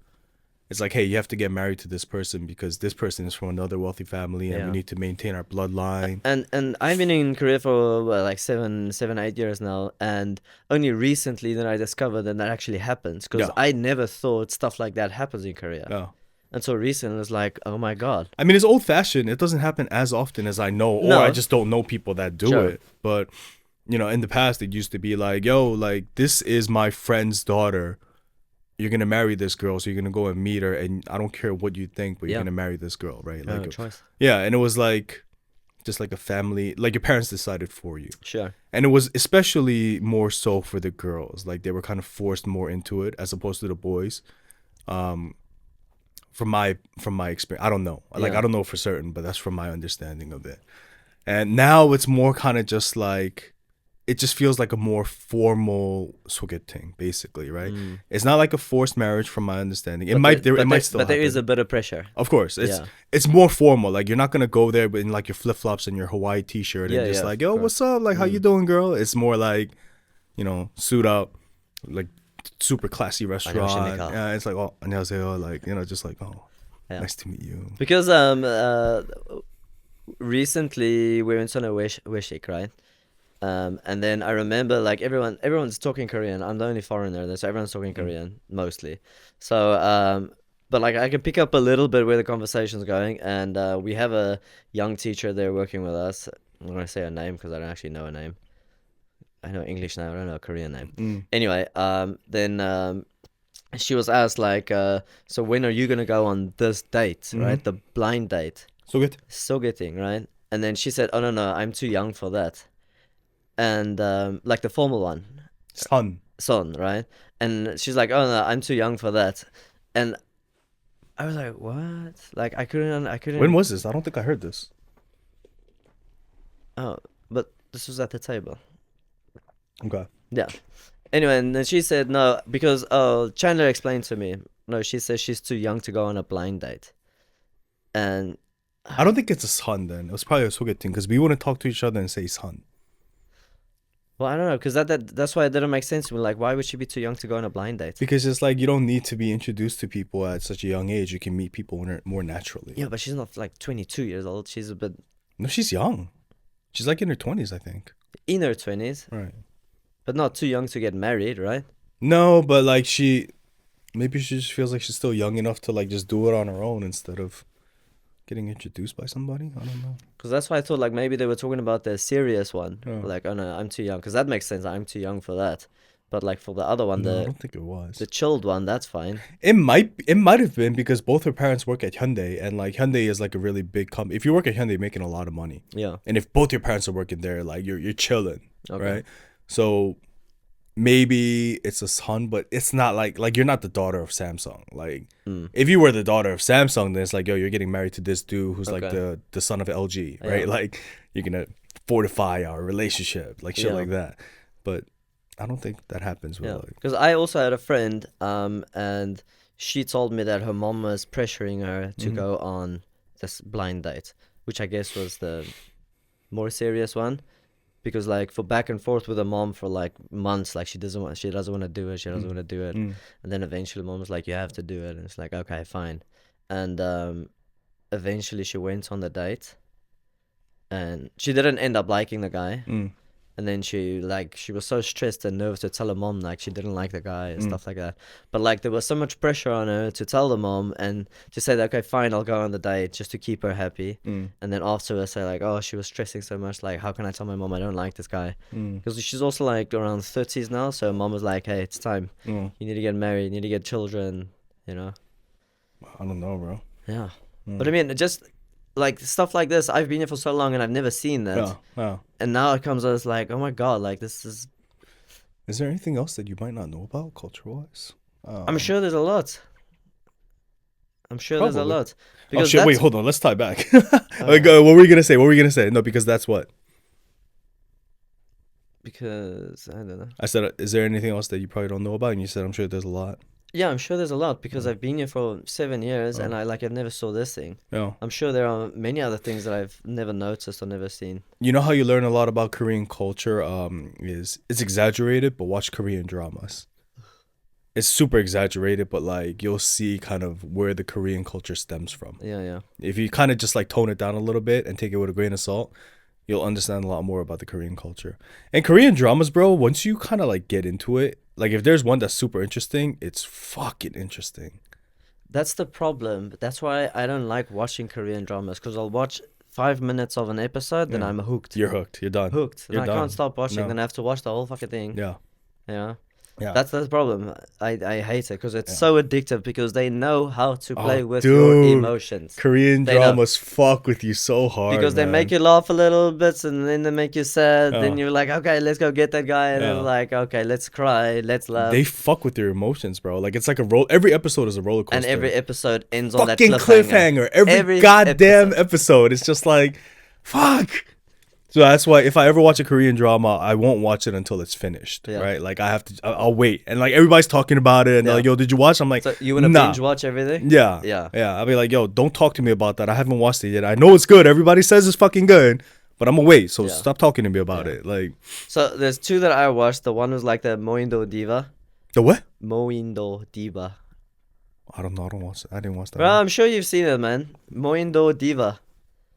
It's like, hey, you have to get married to this person because this person is from another wealthy family, and Yeah. we need to maintain our bloodline. And I've been in Korea for like 8 years now, and only recently that I discovered that actually happens, because Yeah. I never thought stuff like that happens in Korea. Yeah. Until recently, it's like, oh my god. I mean, it's old fashioned. It doesn't happen as often as I know, or No. I just don't know people that do Sure. it. But, you know, in the past, it used to be like, yo, like, this is my friend's daughter. You're going to marry this girl, so you're going to go and meet her, and I don't care what you think, but you're Yeah. going to marry this girl, right? No Like, choice. yeah, and it was like, just like a family, like your parents decided for you. Sure. And it was especially more so for the girls. Like, they were kind of forced more into it as opposed to the boys. From my experience, I don't know. Like, Yeah. I don't know for certain, but that's from my understanding of it. And now it's more kind of just like, it just feels like a more formal sogeting, basically, right? It's not like a forced marriage, from my understanding. It might still but there is happen. a bit of pressure. Of course, it's Yeah. it's more formal. Like, you're not gonna go there in like your flip flops and your Hawaii t-shirt Yeah, and just yeah, like, of yo, course. what's up? Like, how you doing, girl? It's more like, you know, suit up, like super classy restaurant. 안녕하십니까. Yeah, it's like, oh, 안녕하세요, like, you know, just like, oh, Yeah. nice to meet you. Because recently we went on a weshik, right? And then I remember like everyone's talking Korean. I'm the only foreigner there, so everyone's talking Korean mostly. So but like I can pick up a little bit where the conversation's going, and we have a young teacher there working with us. I'm gonna say her name because I don't actually know her name. I know English name, I don't know a Korean name. Mm. Anyway, then she was asked like, so when are you gonna go on this date, right? The blind date. So good. Sogeting, right? And then she said, oh no, I'm too young for that. And like the formal one, son, right? And she's like, oh no, I'm too young for that. And I was like, what? Like I couldn't. When was this? I don't think I heard this. Oh, but this was at the table. Okay. Yeah. Anyway, and then she said no because Chandler explained to me. No, she says she's too young to go on a blind date. And I don't think it's a son then. It was probably a sogeting because we wouldn't talk to each other and say son. well, I don't know because that's why it didn't make sense to me. Like, why would she be too young to go on a blind date? Because it's like you don't need to be introduced to people at such a young age. You can meet people more naturally. Yeah, but she's not like 22 years old. She's a bit No, she's young. She's like in her 20s, I think. in her 20s, Right. but not too young to get married, right? No, but like maybe she just feels like she's still young enough to like just do it on her own instead of getting introduced by somebody. I don't know. Because that's why I thought like maybe they were talking about the serious one. Oh. Like, oh no, I'm too young. Because that makes sense. I'm too young for that. But like for the other one, No, I don't think it was. the chilled one, that's fine. It might have been because both her parents work at Hyundai, and like Hyundai is like a really big company. If you work at Hyundai, you're making a lot of money. Yeah. And if both your parents are working there, like you're chilling, Okay. right? So maybe it's a son, but it's not like you're not the daughter of Samsung. Like if you were the daughter of Samsung, then it's like, yo, you're getting married to this dude who's like Okay. the son of LG, right? Yeah. Like you're gonna fortify our relationship, like shit Yeah. like that. But I don't think that happens with Yeah. like Because I also had a friend, and she told me that her mom was pressuring her to go on this blind date, which I guess was the more serious one. Because like for back and forth with her mom for like months, like she doesn't want to do it, and then eventually mom was like, you have to do it, and it's like, okay, fine. And eventually she went on the date, and she didn't end up liking the guy. And then she was so stressed and nervous to tell her mom like she didn't like the guy and stuff like that. But like there was so much pressure on her to tell the mom and to say that, okay, fine, I'll go on the date just to keep her happy. And then afterwards say like, oh, she was stressing so much, like how can I tell my mom I don't like this guy? Because she's also like around 30s now, so mom was like, hey, it's time. You need to get married, you need to get children, you know. I don't know, bro. Yeah. But I mean, just like stuff like this, I've been here for so long and I've never seen that. Yeah. And now it comes as like, oh my god, like this is. Is there anything else that you might not know about culture-wise? I'm sure there's a lot. There's a lot. Oh shit! Wait, that's- hold on. Let's tie back. Like, what were you gonna say? No, because that's what Because I don't know. I said. Is there anything else that you probably don't know about? And you said, I'm sure there's a lot. Yeah, I'm sure there's a lot because I've been here for 7 years and I've never saw this thing. Yeah. I'm sure there are many other things that I've never noticed or never seen. You know how you learn a lot about Korean culture? Is it's exaggerated, but watch Korean dramas. It's super exaggerated, but like you'll see kind of where the Korean culture stems from. Yeah. If you kind of just like tone it down a little bit and take it with a grain of salt, you'll understand a lot more about the Korean culture. And Korean dramas, bro, once you kind of like get into it, like if there's one that's super interesting, it's fucking interesting. That's the problem. That's why I don't like watching Korean dramas because I'll watch 5 minutes of an episode, then I'm hooked. You're hooked. You're done. Hooked. You're And I done. can't stop watching. No. Then I have to watch the whole fucking thing. Yeah. Yeah. Yeah. That's the problem. I hate it because it's so addictive because they know how to play with dude. your emotions. Korean They know. dramas fuck with you so hard. Because they man. make you laugh a little bit and then they make you sad. Then Yeah. you're like, okay, let's go get that guy. And Yeah. then like, okay, let's cry, let's laugh. They fuck with your emotions, bro. Like it's like a roll. Every episode is a roller coaster. And every episode ends on that fucking cliffhanger. Every goddamn episode. It's just like, fuck. So that's why if I ever watch a Korean drama, I won't watch it until it's finished, Yeah. right? Like I'll wait, and like everybody's talking about it, and they're like, "Yo, did you watch?" I'm like, So you want to nah. binge watch everything? Yeah. Yeah. I'll be like, "Yo, don't talk to me about that. I haven't watched it yet. I know it's good. Everybody says it's fucking good, but I'm gonna wait. So Yeah. stop talking to me about it." Like So there's two that I watched. The one was like the Moindo Diva. the what? Moindo Diva. I don't know. I don't watch it. I didn't watch that. Well, one. I'm sure you've seen it, man. Moindo Diva.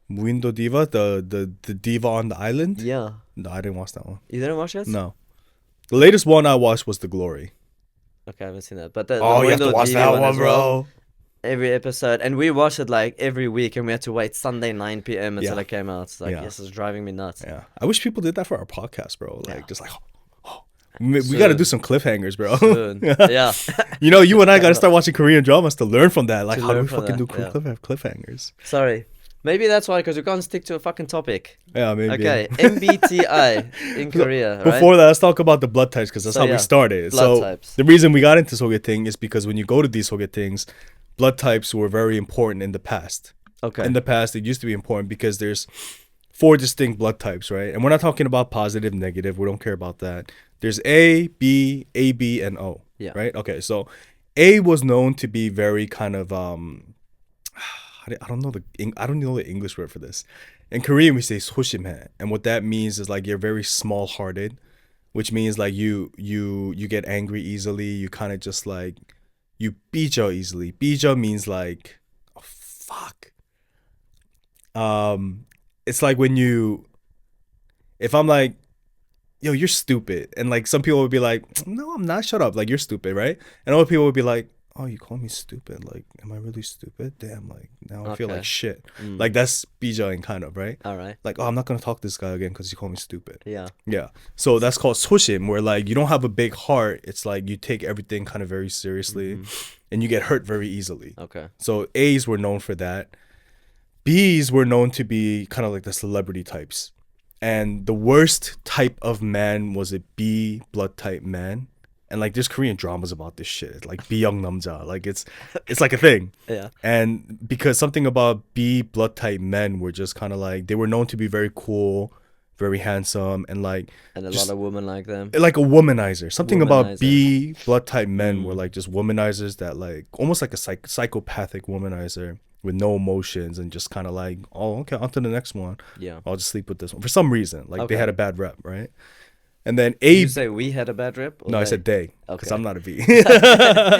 Window Diva, the diva on the island. Yeah. No, I didn't watch that one. You didn't watch it? No, the latest one I watched was The Glory. Okay, I haven't seen that. But the Oh, you have to Moindo watch Diva that one one, as well. bro. Every episode, and we watched it like every week, and we had to wait Sunday 9 p.m. until Yeah. it came out. It's like, Yeah. yes, it's driving me nuts. Yeah, I wish people did that for our podcast, bro. Like, Yeah. just like We got to do some cliffhangers, bro. Soon. Yeah. You know, you and I got to start watching Korean dramas to learn from that. Like, To how do learn we from fucking that, do yeah. cliffhangers? Sorry. Maybe that's why, because we can't stick to a fucking topic. Yeah, maybe. Okay, MBTI in Korea, right? Before that, let's talk about the blood types because that's So, how yeah, we started. blood So types. the reason we got into Sogeting is because when you go to these Sogetings, blood types were very important in the past. Okay. In the past, it used to be important because there's 4 distinct blood types, right? And we're not talking about positive, negative. We don't care about that. There's A, B, AB, and O. Yeah. Right? Okay, so A was known to be very kind of I don't know the English word for this. In Korean we say 소심해, and what that means is like you're very small-hearted, which means like you get angry easily. You kind of just like you 삐져 easily. 삐져 means like oh, fuck. It's like when if I'm like, yo, you're stupid, and like some people would be like, no, I'm not. Shut up, like you're stupid, right? And other people would be like, oh, you call me stupid? Like, am I really stupid? Damn, like now I feel Okay. like shit. Like that's 삐져ing kind of, right? All right. Like, oh, I'm not gonna talk to this guy again because he called me stupid. Yeah. Yeah. So that's called 소심, where like you don't have a big heart. It's like you take everything kind of very seriously, and you get hurt very easily. Okay. So A's were known for that. B's were known to be kind of like the celebrity types. And the worst type of man was a B blood type man. And like there's Korean dramas about this shit. It's like Byoung Namja. Like it's like a thing. Yeah. And because something about B blood type men were just kind of like they were known to be very cool, very handsome, and like And a just lot of women like them. like a womanizer. Something about Womanizer. B blood type men were like just womanizers that like almost like a psychopathic womanizer with no emotions and just kind of like, oh, okay, on to the next one. Yeah. I'll just sleep with this one for some reason. Like they Okay. had a bad rep, right? And then Did A. you say we had a bad rep? or No, I they? said they because Okay. I'm not a B.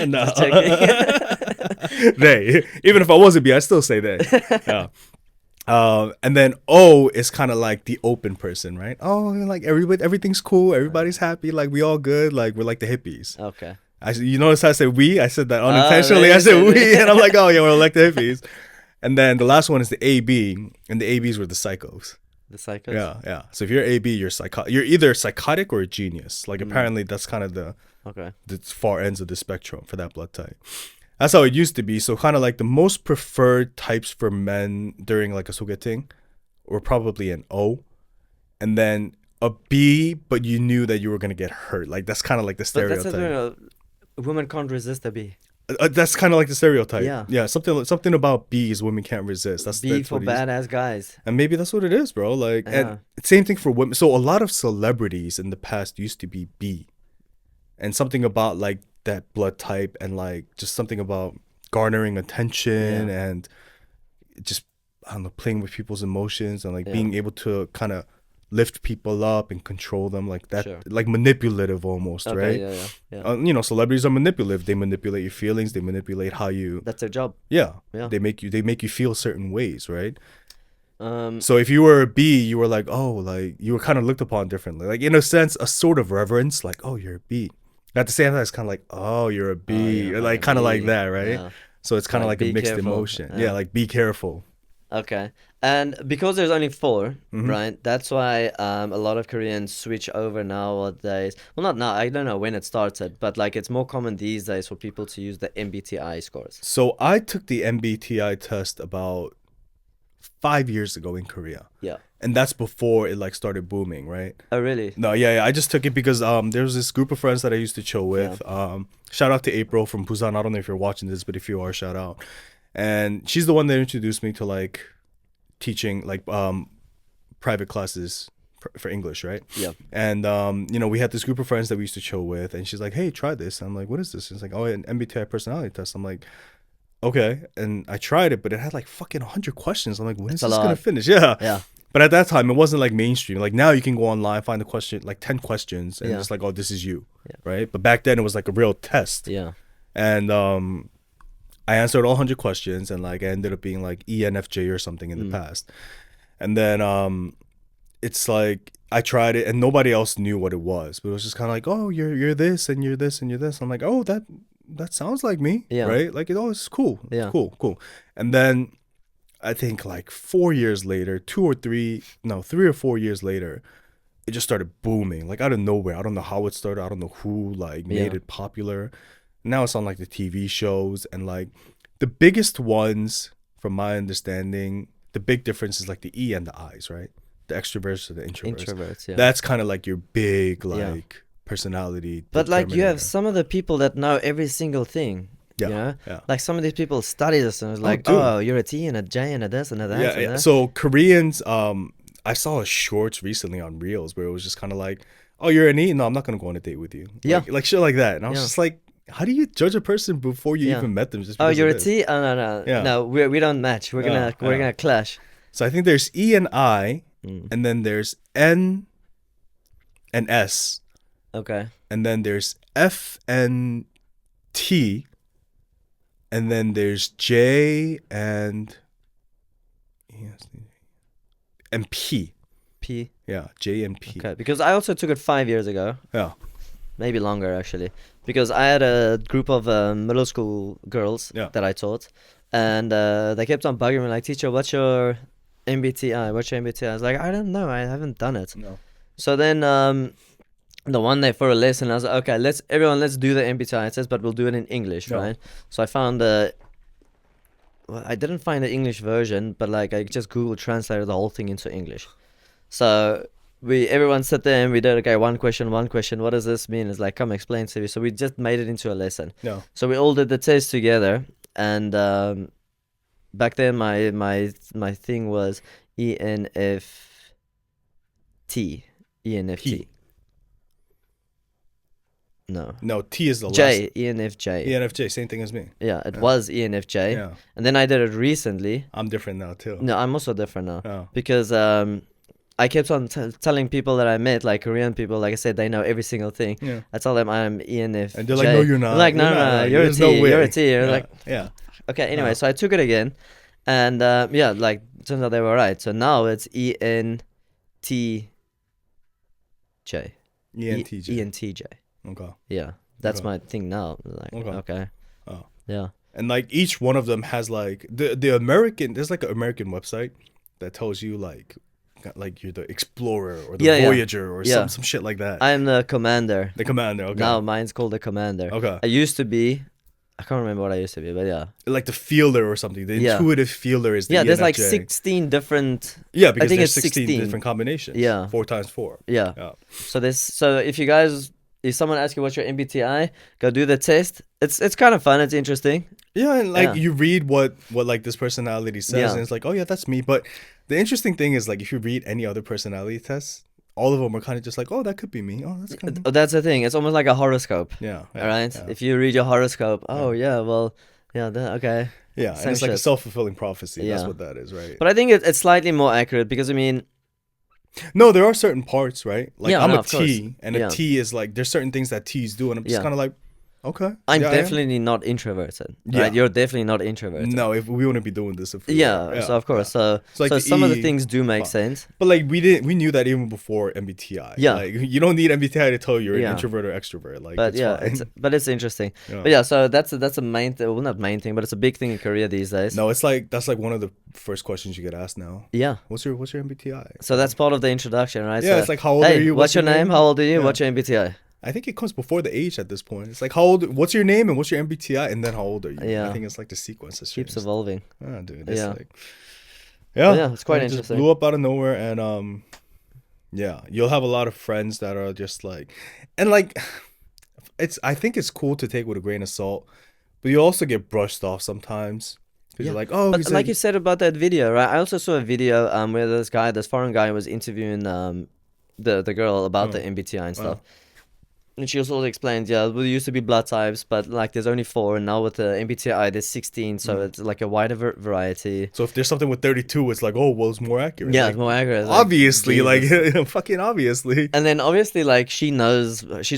No, they. Even if I was a B, I still say they. Yeah. And then O is kind of like the open person, right? Oh, like everything's cool, everybody's happy, like we all good, like we're like the hippies. Okay. You notice I said we? I said that unintentionally. really? I said we, and I'm like, oh yeah, we're like the hippies. And then the last one is the AB, and the ABs were the psychos. The psychos? Yeah, yeah. So if you're AB, you're either psychotic or a genius. Like apparently that's kind of the Okay. far ends of the spectrum for that blood type. That's how it used to be. So kind of like the most preferred types for men during like a sogeting were probably an O, and then a B, but you knew that you were gonna get hurt. Like that's kind of like the But that's stereotype. women can't resist a B. That's kind of like the stereotype. Yeah. Yeah. Something about B's women can't resist. B That's for what it is. badass guys. And maybe that's what it is, bro. Like, Yeah. and same thing for women. So a lot of celebrities in the past used to be B, and something about like that blood type and like just something about garnering attention and just I don't know, playing with people's emotions and like being able to kind of lift people up and control them like that, Sure. like manipulative almost, Okay, right? yeah. You know, celebrities are manipulative. They manipulate your feelings. They manipulate how you. That's their job. Yeah. Yeah. They make you feel certain ways, right? Um, So if you were a B, you were like, oh, like you were kind of looked upon differently. Like in a sense, a sort of reverence, like, oh, you're a B. At the same time, it's kind of like, oh, you're a B, you're like a kind of B. like that, right? Yeah. So it's kind of Like, like a be mixed careful. emotion. Yeah. Yeah, like be careful. Okay. And because there's only 4, Mm-hmm. right? That's why a lot of Koreans switch over nowadays. Well, not now. I don't know when it started, but like it's more common these days for people to use the MBTI scores. So I took the MBTI test about 5 years ago in Korea. Yeah. And that's before it like started booming, right? Oh, really? No, yeah. I just took it because there was this group of friends that I used to chill with. Shout out to April from Busan. I don't know if you're watching this, but if you are, shout out. And she's the one that introduced me to like teaching like private classes for English, right? Yeah. And you know, we had this group of friends that we used to chill with, and she's like, "Hey, try this." And I'm like, "What is this?" And it's like, "Oh, an MBTI personality test." I'm like, "Okay." And I tried it, but it had like fucking 100 questions. I'm like, "When is a this gonna lot. finish?" Yeah. Yeah. But at that time, it wasn't like mainstream. Like now, you can go online, find the question, like 10 questions, and Yeah. it's like, "Oh, this is you," Yeah. right? But back then, it was like a real test. Yeah. And I answered all 100 questions, and like I ended up being like ENFJ or something in the past. And then it's like I tried it, and nobody else knew what it was. But it was just kind of like, oh, you're this, and you're this, and you're this. I'm like, oh, that sounds like me, Yeah. right? Like it's cool, Yeah. cool. And then I think like 4 years later, 3 or 4 years later, it just started booming, like out of nowhere. I don't know how it started. I don't know who like made it popular. Now it's on like the TV shows, and like the biggest ones, from my understanding, the big difference is like the E and the I's, right? The extroverts or the introverts. Introverts, yeah. That's kind of like your big like personality. But like you have determinator. some of the people that know every single thing. Yeah, You know? yeah. Like some of these people study this and it's like, dude. oh, you're a T and a J and a this and a that. Yeah, and yeah. that. So Koreans, I saw a shorts recently on Reels where it was just kind of like, oh, you're an E? No, I'm not gonna go on a date with you. Yeah. Like shit like that. And I was Yeah. just like, how do you judge a person before you Yeah. even met them? Just Oh, because you're of a this? T? Oh, no. Yeah. No, we don't match. We're Yeah, gonna clash. So I think there's E and I, Mm. and then there's N and S, Okay. and then there's F and T, and then there's J and P. P. Yeah, J and P. Okay. Because I also took it 5 years ago. Yeah. Maybe longer actually. Because I had a group of middle school girls Yeah. that I taught. And they kept on bugging me like, teacher, what's your MBTI? What's your MBTI? I was like, I don't know. I haven't done it. No. So then the one day for a lesson, I was like, okay, let's do the MBTI test, but we'll do it in English, Yeah. right? So I found well, I didn't find the English version, but like I just Google translated the whole thing into English. So everyone sat there and we did, okay, one question. What does this mean? It's like, come explain to me. So we just made it into a lesson. No. So we all did the test together, and back then my thing was ENFT. ENFT. P. No. No, T is the J. ENFJ. ENFJ, same thing as me. Yeah, it was ENFJ. Yeah. And then I did it recently. I'm different now too. No, I'm also different now. Oh. Because I kept on telling people that I met, like Korean people, like I said, they know every single thing. Yeah. I tell them I'm ENFJ. And they're like, no, you're not. They're like, no, You're not. no, Like, you're a there's T. no way. You're a T. You're Yeah. like, Yeah. okay, anyway, Yeah. so I took it again. And yeah, like, turns out they were right. So now it's ENTJ. ENTJ. ENTJ. Okay. Yeah, that's Okay. my thing now. Like, okay. Oh. Yeah. And like each one of them has like the American. There's like an American website that tells you like you're the explorer or the Yeah, yeah. voyager or Yeah. some shit like that. I'm the commander. The commander. Okay. Now mine's called the commander. Okay. I used to be, I can't remember what I used to be, but yeah. Like the fielder or something. The Yeah. intuitive fielder is the Yeah, there's like ENFJ. 16 different. Yeah, because think there's it's 16 16. different combinations. Yeah. 4 times 4. Yeah. Yeah. So if someone asks you what's your MBTI, go do the test. It's kind of fun. It's interesting. Yeah, and like Yeah. you read what like this personality says, Yeah. and it's like, oh yeah, that's me. But the interesting thing is like if you read any other personality tests, all of them are kind of just like, oh, that could be me. Oh, that's kind of That's the thing. It's almost like a horoscope. yeah. All right. Yeah. If you read your horoscope, oh yeah, well, yeah, okay. Yeah, and Same it's like a shit. self-fulfilling prophecy. That's Yeah. what that is, right? But I think it's slightly more accurate because I mean, No, there are certain parts, right? Like Yeah, I'm no, a of course. T, and Yeah. a T is like there's certain things that T's do, and I'm just Yeah. kind of like, okay, I'm yeah, I am. definitely not introverted. Yeah. Right? You're definitely not introverted. No, if we wouldn't be doing this, if we Yeah, were. so of course. So, It's like so the some of the E- things do make Wow. sense. But like we knew that even before MBTI. Yeah. like you don't need MBTI to tell you're Yeah. an introvert or extrovert. Like, But it's yeah, fine. it's interesting. Yeah. But yeah, so that's a main well, not main thing, but it's a big thing in Korea these days. No, it's like that's like one of the first questions you get asked now. Yeah. What's your MBTI? So that's part of the introduction, right? Yeah, So, it's like, how old hey, are you? What's your name? How old are you? Yeah. What's your MBTI? I think it comes before the age at this point. It's like how old? What's your name and what's your MBTI, and then how old are you? Yeah. I think it's like the sequence has Keeps changed. evolving. Ah, dude, it's Yeah. like yeah, Yeah, it's quite it just interesting. blew up out of nowhere, and yeah, you'll have a lot of friends that are just like, and like, I think it's cool to take with a grain of salt, but you also get brushed off sometimes because Yeah. you're like, oh, But he's like you said about that video, right? I also saw a video where this foreign guy was interviewing the girl about the MBTI and stuff. And she also explained, yeah, well, there used to be blood types, but like there's only 4, and now with the MBTI there's 16, so it's like a wider variety. So if there's something with 32, it's like, oh, well, it's more accurate. Yeah, Like, it's more accurate. Like, obviously, Jesus. like fucking obviously. And then obviously, like she's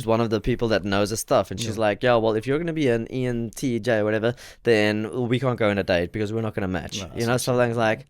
one of the people that knows the stuff, and she's like, yeah, well, if you're gonna be an ENTJ or whatever, then we can't go on a date because we're not gonna match. No, You know, so things like,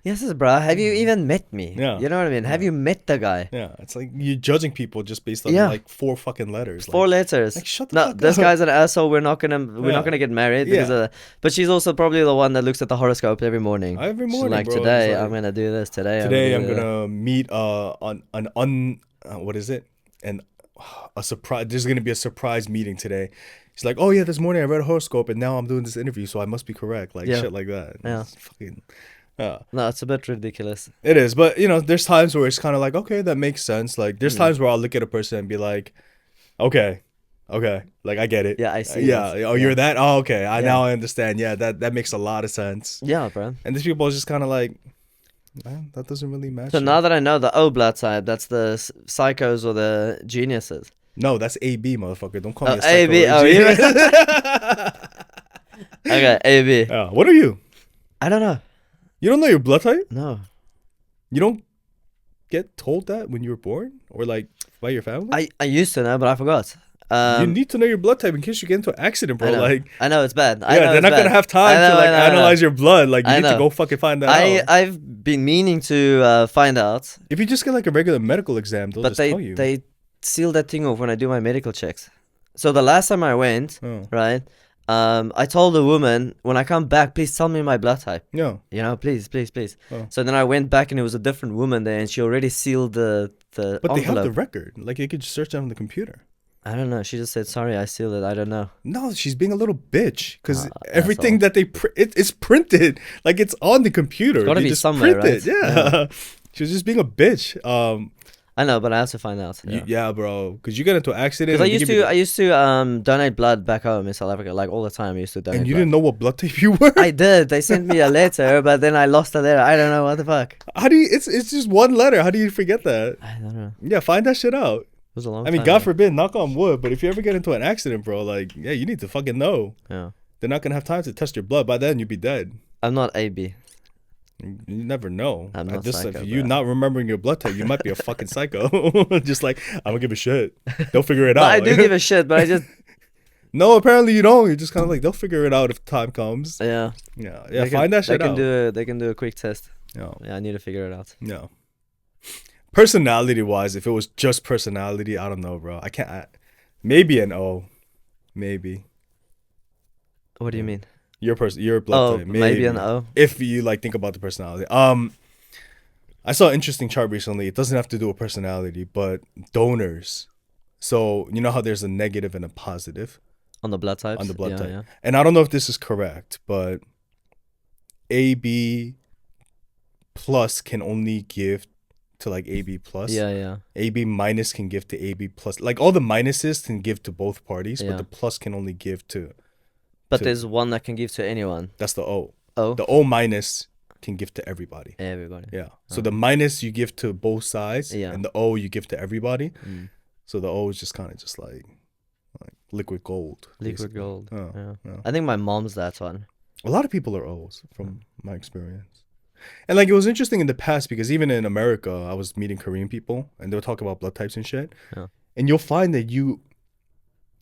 Yes, bro. Have you even met me? Yeah. You know what I mean? Have you met the guy? Yeah, it's like you're judging people just based on Yeah. like 4 fucking letters. Four like, letters. like, shut the No, fuck this up. guy's an asshole. We're not gonna get married because Yeah. of that. But she's also probably the one that looks at the horoscope every morning. Every She's morning, like, bro. It's today like, I'm gonna do this. Today Today I'm do that." gonna meet what is it? A surprise. There's gonna be a surprise meeting today. She's like, oh yeah, this morning I read a horoscope and now I'm doing this interview, so I must be correct. Like Yeah. shit like that. Yeah. It's fucking. No, it's a bit ridiculous. It is, but you know, there's times where it's kind of like, okay, that makes sense. Like, there's times where I'll look at a person and be like, okay, like I get it. Yeah, I see Yeah, this. oh, Yeah. you're that. Oh, okay. Now I understand. Yeah, that makes a lot of sense. Yeah, bro. And these people are just kind of like, man, that doesn't really match. So it." now that I know the O blood type, that's the psychos or the geniuses. No, that's AB, motherfucker. Don't call Oh, me a psycho. AB. Oh, Okay, AB. What are you? I don't know. You don't know your blood type? No. You don't get told that when you were born, or like by your family? I used to know, but I forgot. You need to know your blood type in case you get into an accident, bro. I know it's bad. Yeah, they're not gonna have time to like analyze your blood. Like you I need to know. go fucking find that out. I've been meaning to find out, If you just get like a regular medical exam, they'll but just tell you. they seal that thing off when I do my medical checks. So the last time I went, right, I told the woman, when I come back, please tell me my blood type. Yeah. You know, please. Oh. So then I went back and it was a different woman there, and she already sealed the But they have envelope. the record. Like you could just search that on the computer. I don't know. She just said, sorry, I sealed it. I don't know. No, she's being a little bitch because Ah, everything asshole. that they it's printed. Like it's on the computer. gotta They be just somewhere, print it. right? Yeah. She was just being a bitch. I know, but I have to find out. Yeah, bro. Because you get into an accident. Because and I used to donate blood back home in South Africa, like all the time. I used to donate. and you blood. didn't know what blood type you were. I did. They sent me a letter, but then I lost the letter. I don't know what the fuck. How do you? It's just one letter. How do you forget that? I don't know. Yeah, find that shit out. It was a long I mean, time God ago. forbid, knock on wood. But if you ever get into an accident, bro, like, yeah, you need to fucking know. Yeah. They're not gonna have time to test your blood. By then, you'd be dead. I'm not AB. You never know. I'm not Just psycho, if you bro. not remembering your blood type, you might be a fucking psycho. Just like I don't give a shit. They'll figure it But out. I do give a shit, but I just No, apparently you don't. You're just kind of like they'll figure it out if time comes. yeah. Yeah. They Find that shit they can out. they can do a quick test. No. Yeah, I need to figure it out. No. Personality wise, if it was just personality, I don't know, bro. I can't. Maybe an O. Maybe. What do you mean? Your blood Oh, type. maybe an O. If you like think about the personality. I saw an interesting chart recently. It doesn't have to do with personality, but donors. So you know how there's a negative and a positive On the blood types? on the blood Yeah, type. yeah. And I don't know if this is correct, but AB plus can only give to like AB plus. Yeah, yeah. AB minus can give to AB plus. Like all the minuses can give to both parties, Yeah. but the plus can only give to. But to- there's one that can give to anyone. That's the O. Oh, The O minus can give to everybody. everybody. Yeah. So the minus you give to both sides, Yeah. and the O you give to everybody. Mm. So the O is just kind of just like liquid gold. Liquid basically. gold. Oh, Yeah. yeah. I think my mom's that one. A lot of people are O's from my experience. And like it was interesting in the past because even in America, I was meeting Korean people and they would talk about blood types and shit. Yeah. And you'll find that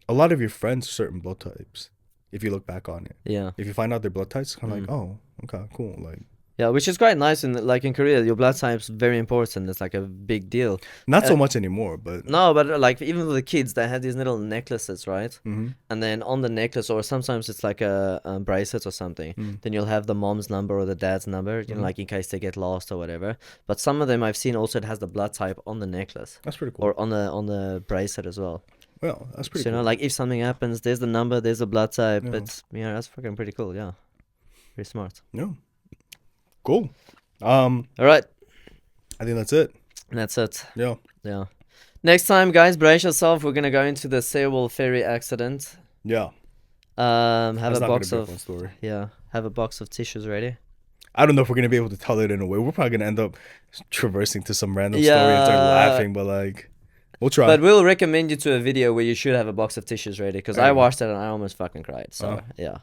a lot of your friends are certain blood types if you look back on it. Yeah. If you find out their blood types, it's kind of Mm. like, oh, okay, cool. Like Yeah, which is quite nice. Like in Korea, your blood type's very important. It's like a big deal. not so much anymore, but No, but like even with the kids, they have these little necklaces, right? Mhm. And then on the necklace, or sometimes it's like a bracelet or something. Mm. Then you'll have the mom's number or the dad's number, you know, like in case they get lost or whatever. But some of them I've seen also it has the blood type on the necklace that's pretty cool. or on the bracelet as well. Well, that's pretty So you cool. know, like if something happens, there's the number, there's the blood type. Yeah. But you know, that's fucking pretty cool. Yeah, pretty smart. Yeah. Cool. All right, I think that's it. that's it. Yeah. Yeah. Next time, guys, brace yourself. We're gonna go into the Sewell ferry accident. Yeah. Have That's a not box gonna be a of fun story. have a box of tissues ready. I don't know if we're gonna be able to tell it in a way. We're probably gonna end up traversing to some random story and start Yeah. laughing, but like we'll try. But we'll recommend you to a video where you should have a box of tissues ready because I Okay. watched it and I almost fucking cried. So yeah.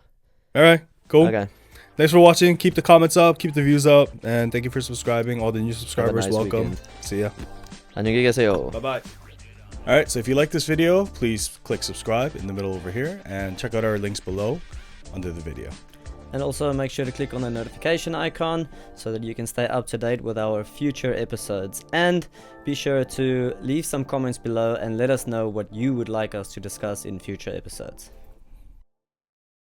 All right, cool. Okay. Thanks for watching. Keep the comments up, keep the views up, and thank you for subscribing. All the new subscribers, nice welcome. weekend. See ya. 안녕히 계세요. Bye bye. All right, so if you like this video, please click subscribe in the middle over here and check out our links below under the video. And also make sure to click on the notification icon so that you can stay up to date with our future episodes. And be sure to leave some comments below and let us know what you would like us to discuss in future episodes.